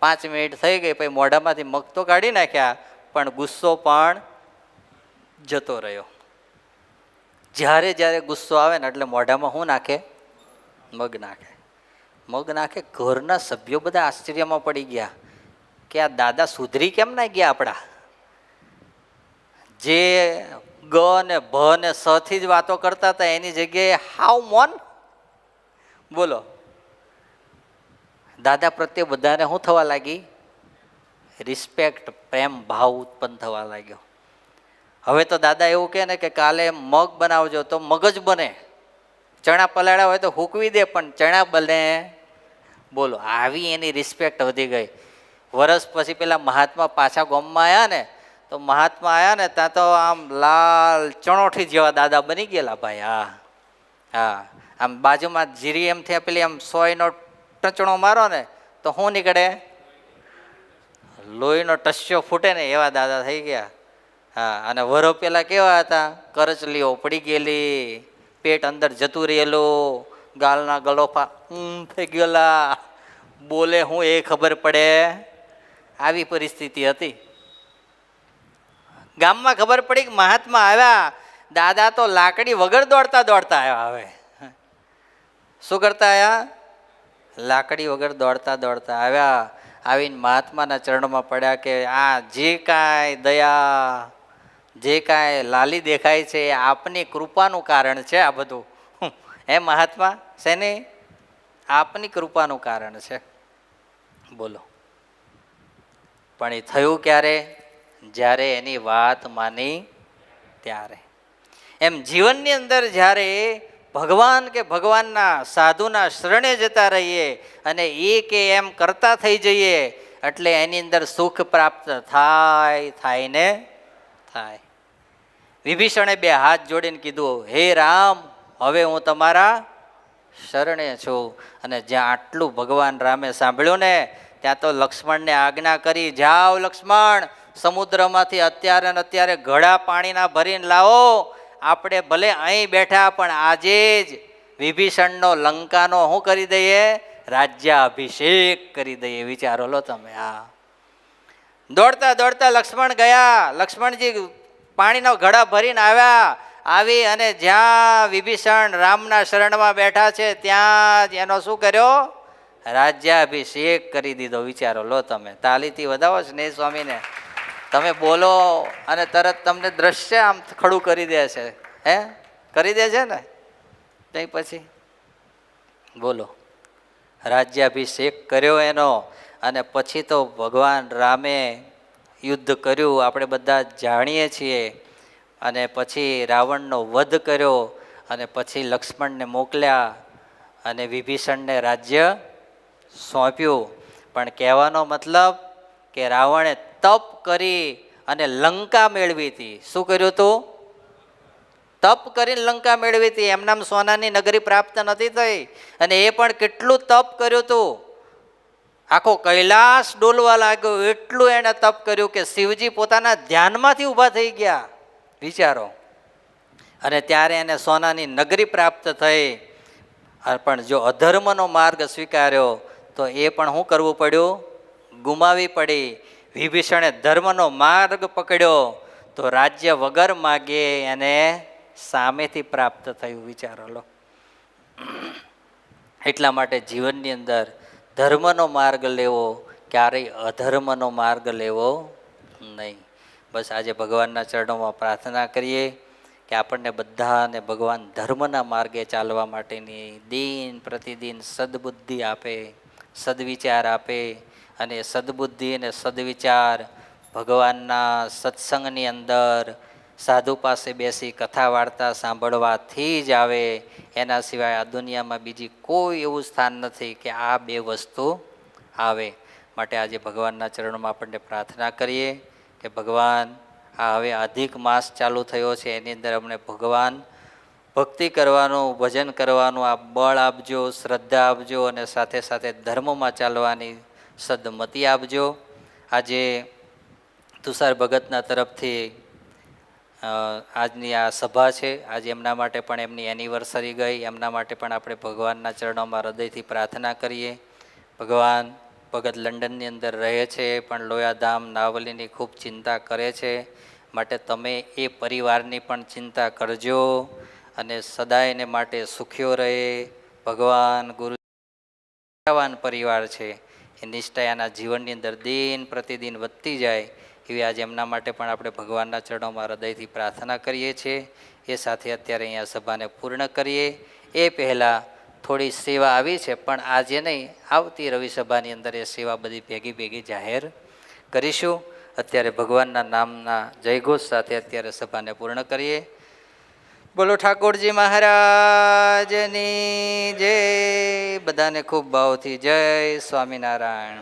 5 મિનિટ થઈ ગઈ પછી મોઢામાંથી મગ તો કાઢી નાખ્યા પણ ગુસ્સો પણ જતો રહ્યો. જ્યારે જ્યારે ગુસ્સો આવે ને એટલે મોઢામાં શું નાખે? મગ નાખે. મગ નાખે. ઘરના સભ્યો બધા આશ્ચર્યમાં પડી ગયા કે આ દાદા સુધરી કેમ ના ગયા આપણા? જે ગ ને ભ ને સ થી જ વાતો કરતા હતા એની જગ્યાએ હાવ મૌન. બોલો, દાદા પ્રત્યે બધાને શું થવા લાગી? રિસ્પેક્ટ, પ્રેમ ભાવ ઉત્પન્ન થવા લાગ્યો. હવે તો દાદા એવું કહે ને કે કાલે મગ બનાવજો તો મગ જ બને. ચણા પલાળ્યા હોય તો હૂકવી દે પણ ચણા બને. બોલો, આવી એની રિસ્પેક્ટ વધી ગઈ. વર્ષ પછી પેલા મહાત્મા પાછા ગામમાં આવ્યા ને તો મહાત્મા આવ્યા ને ત્યાં તો આમ લાલ ચણોઠી જેવા દાદા બની ગયેલા ભાઈ. હા હા, આમ બાજુમાં જીરી એમ થયા પેલી આમ સોયનો ટચણો મારો ને તો શું નીકળે? લોહીનો ટસ્યો ફૂટે ને એવા દાદા થઈ ગયા. હા, અને વરો પેલા કેવા હતા? કરચલીઓ પડી ગયેલી, પેટ અંદર જતું રહેલું, ગાલના ગલોફા થઈ ગયેલા, બોલે હું એ ખબર પડે. આવી પરિસ્થિતિ હતી. ગામમાં ખબર પડી કે મહાત્મા આવ્યા. દાદા તો લાકડી વગર દોડતા આવ્યા. હવે શું કરતા આવ્યા? લાકડી વગર દોડતા આવ્યા. આવીને મહાત્માના ચરણમાં પડ્યા કે આ જે કાંઈ દયા, જે કાંઈ લાલી દેખાય છે એ આપની કૃપાનું કારણ છે. આ બધું હે મહાત્મા? શેની? આપની કૃપાનું કારણ છે. બોલો, પણ એ થયું ક્યારે? જ્યારે એની વાત માની ત્યારે. એમ જીવનની અંદર જ્યારે ભગવાન કે ભગવાનના સાધુના શરણે જતા રહીએ અને એ કે એમ કરતા થઈ જઈએ એટલે એની અંદર સુખ પ્રાપ્ત થાય ને થાય. વિભીષણે 2 હાથ જોડીને કીધું, હે રામ, હવે હું તમારા શરણે છું. અને જ્યાં આટલું ભગવાન રામે સાંભળ્યું ને ત્યાં તો લક્ષ્મણને આજ્ઞા કરી, જાઓ લક્ષ્મણ, સમુદ્રમાંથી અત્યારે ઘડા પાણીના ભરીને લાવો. આપણે ભલે અહીં બેઠા પણ આજે જ વિભીષણનો લંકાનો શું કરી દઈએ? રાજ્યાભિષેક કરી દઈએ. વિચારો લો તમે. આ દોડતા લક્ષ્મણ ગયા. લક્ષ્મણજી પાણીનો ઘડા ભરીને આવી અને જ્યાં વિભીષણ રામના શરણમાં બેઠા છે ત્યાં જ એનો શું કર્યો? રાજ્યાભિષેક કરી દીધો. વિચારો લો તમે. તાલીથી વધાવો છે ને સ્વામીને. તમે બોલો અને તરત તમને દ્રશ્ય આમ ખડું કરી દે છે. હે, કરી દે છે ને? તઈ પછી બોલો, રાજ્યાભિષેક કર્યો એનો. અને પછી તો ભગવાન રામે યુદ્ધ કર્યું, આપણે બધા જાણીએ છીએ. અને પછી રાવણનો વધ કર્યો અને પછી લક્ષ્મણને મોકલ્યા અને વિભીષણને રાજ્ય સોંપ્યું. પણ કહેવાનો મતલબ કે રાવણે તપ કરી અને લંકા મેળવી હતી. શું કર્યું હતું? તપ કરીને લંકા મેળવી હતી. એમનામ સોનાની નગરી પ્રાપ્ત નથી થઈ. અને એ પણ કેટલું તપ કર્યું હતું? આખો કૈલાસ ડોલવા લાગ્યો. એટલું એણે તપ કર્યું કે શિવજી પોતાના ધ્યાનમાંથી ઊભા થઈ ગયા. વિચારો. અને ત્યારે એને સોનાની નગરી પ્રાપ્ત થઈ. પણ જો અધર્મનો માર્ગ સ્વીકાર્યો તો એ પણ શું કરવું પડ્યું? ગુમાવી પડી. વિભીષણે ધર્મનો માર્ગ પકડ્યો તો રાજ્ય વગર માગે એને સામેથી પ્રાપ્ત થયું. વિચારો લો. એટલા માટે જીવનની અંદર ધર્મનો માર્ગ લેવો, ક્યારેય અધર્મનો માર્ગ લેવો નહીં. બસ આજે ભગવાનના ચરણોમાં પ્રાર્થના કરીએ કે આપણને બધાને ભગવાન ધર્મના માર્ગે ચાલવા માટેની દિન પ્રતિદિન સદબુદ્ધિ આપે, સદવિચાર આપે. અને સદબુદ્ધિ અને સદવિચાર ભગવાનના સત્સંગની અંદર સાધુ પાસે બેસી કથા વાર્તા સાંભળવાથી જ આવે. એના સિવાય આ દુનિયામાં બીજી કોઈ એવું સ્થાન નથી કે આ બે વસ્તુ આવે. માટે આજે ભગવાનના ચરણોમાં આપણને પ્રાર્થના કરીએ કે ભગવાન, આ હવે અધિક માસ ચાલુ થયો છે, એની અંદર અમને ભગવાન ભક્તિ કરવાનું, ભજન કરવાનું આ બળ આપજો, શ્રદ્ધા આપજો અને સાથે સાથે ધર્મમાં ચાલવાની સદમતિ આપજો. આજે તુષાર ભગતના તરફથી આજની આ સભા છે. આજે એમના માટે પણ એમની એનિવર્સરી ગઈ. એમના માટે પણ આપણે ભગવાનના ચરણોમાં હૃદયથી પ્રાર્થના કરીએ. ભગવાન, ભગત લંડનની અંદર રહે છે પણ લોયાધામ નાવલીની ખૂબ ચિંતા કરે છે. માટે તમે એ પરિવારની પણ ચિંતા કરજો અને સદાયને માટે સુખ્યો રહે. ભગવાન ગુરુ પરિવાર છે એ નિષ્ઠાયાના જીવનની અંદર દિન પ્રતિદિન વધતી જાય એવી આજે એમના માટે પણ આપણે ભગવાનના ચરણોમાં હૃદયથી પ્રાર્થના કરીએ છીએ. એ સાથે અત્યારે અહીંયા સભાને પૂર્ણ કરીએ. એ પહેલાં થોડી સેવા આવી છે પણ આજે નહીં, આવતી રવિ સભાની અંદર એ સેવા બધી ભેગી જાહેર કરીશું. અત્યારે ભગવાનના નામના જયઘોષ સાથે અત્યારે સભાને પૂર્ણ કરીએ. બોલો ઠાકોરજી મહારાજની જય. બધાને ખૂબ ભાવથી જય સ્વામિનારાયણ.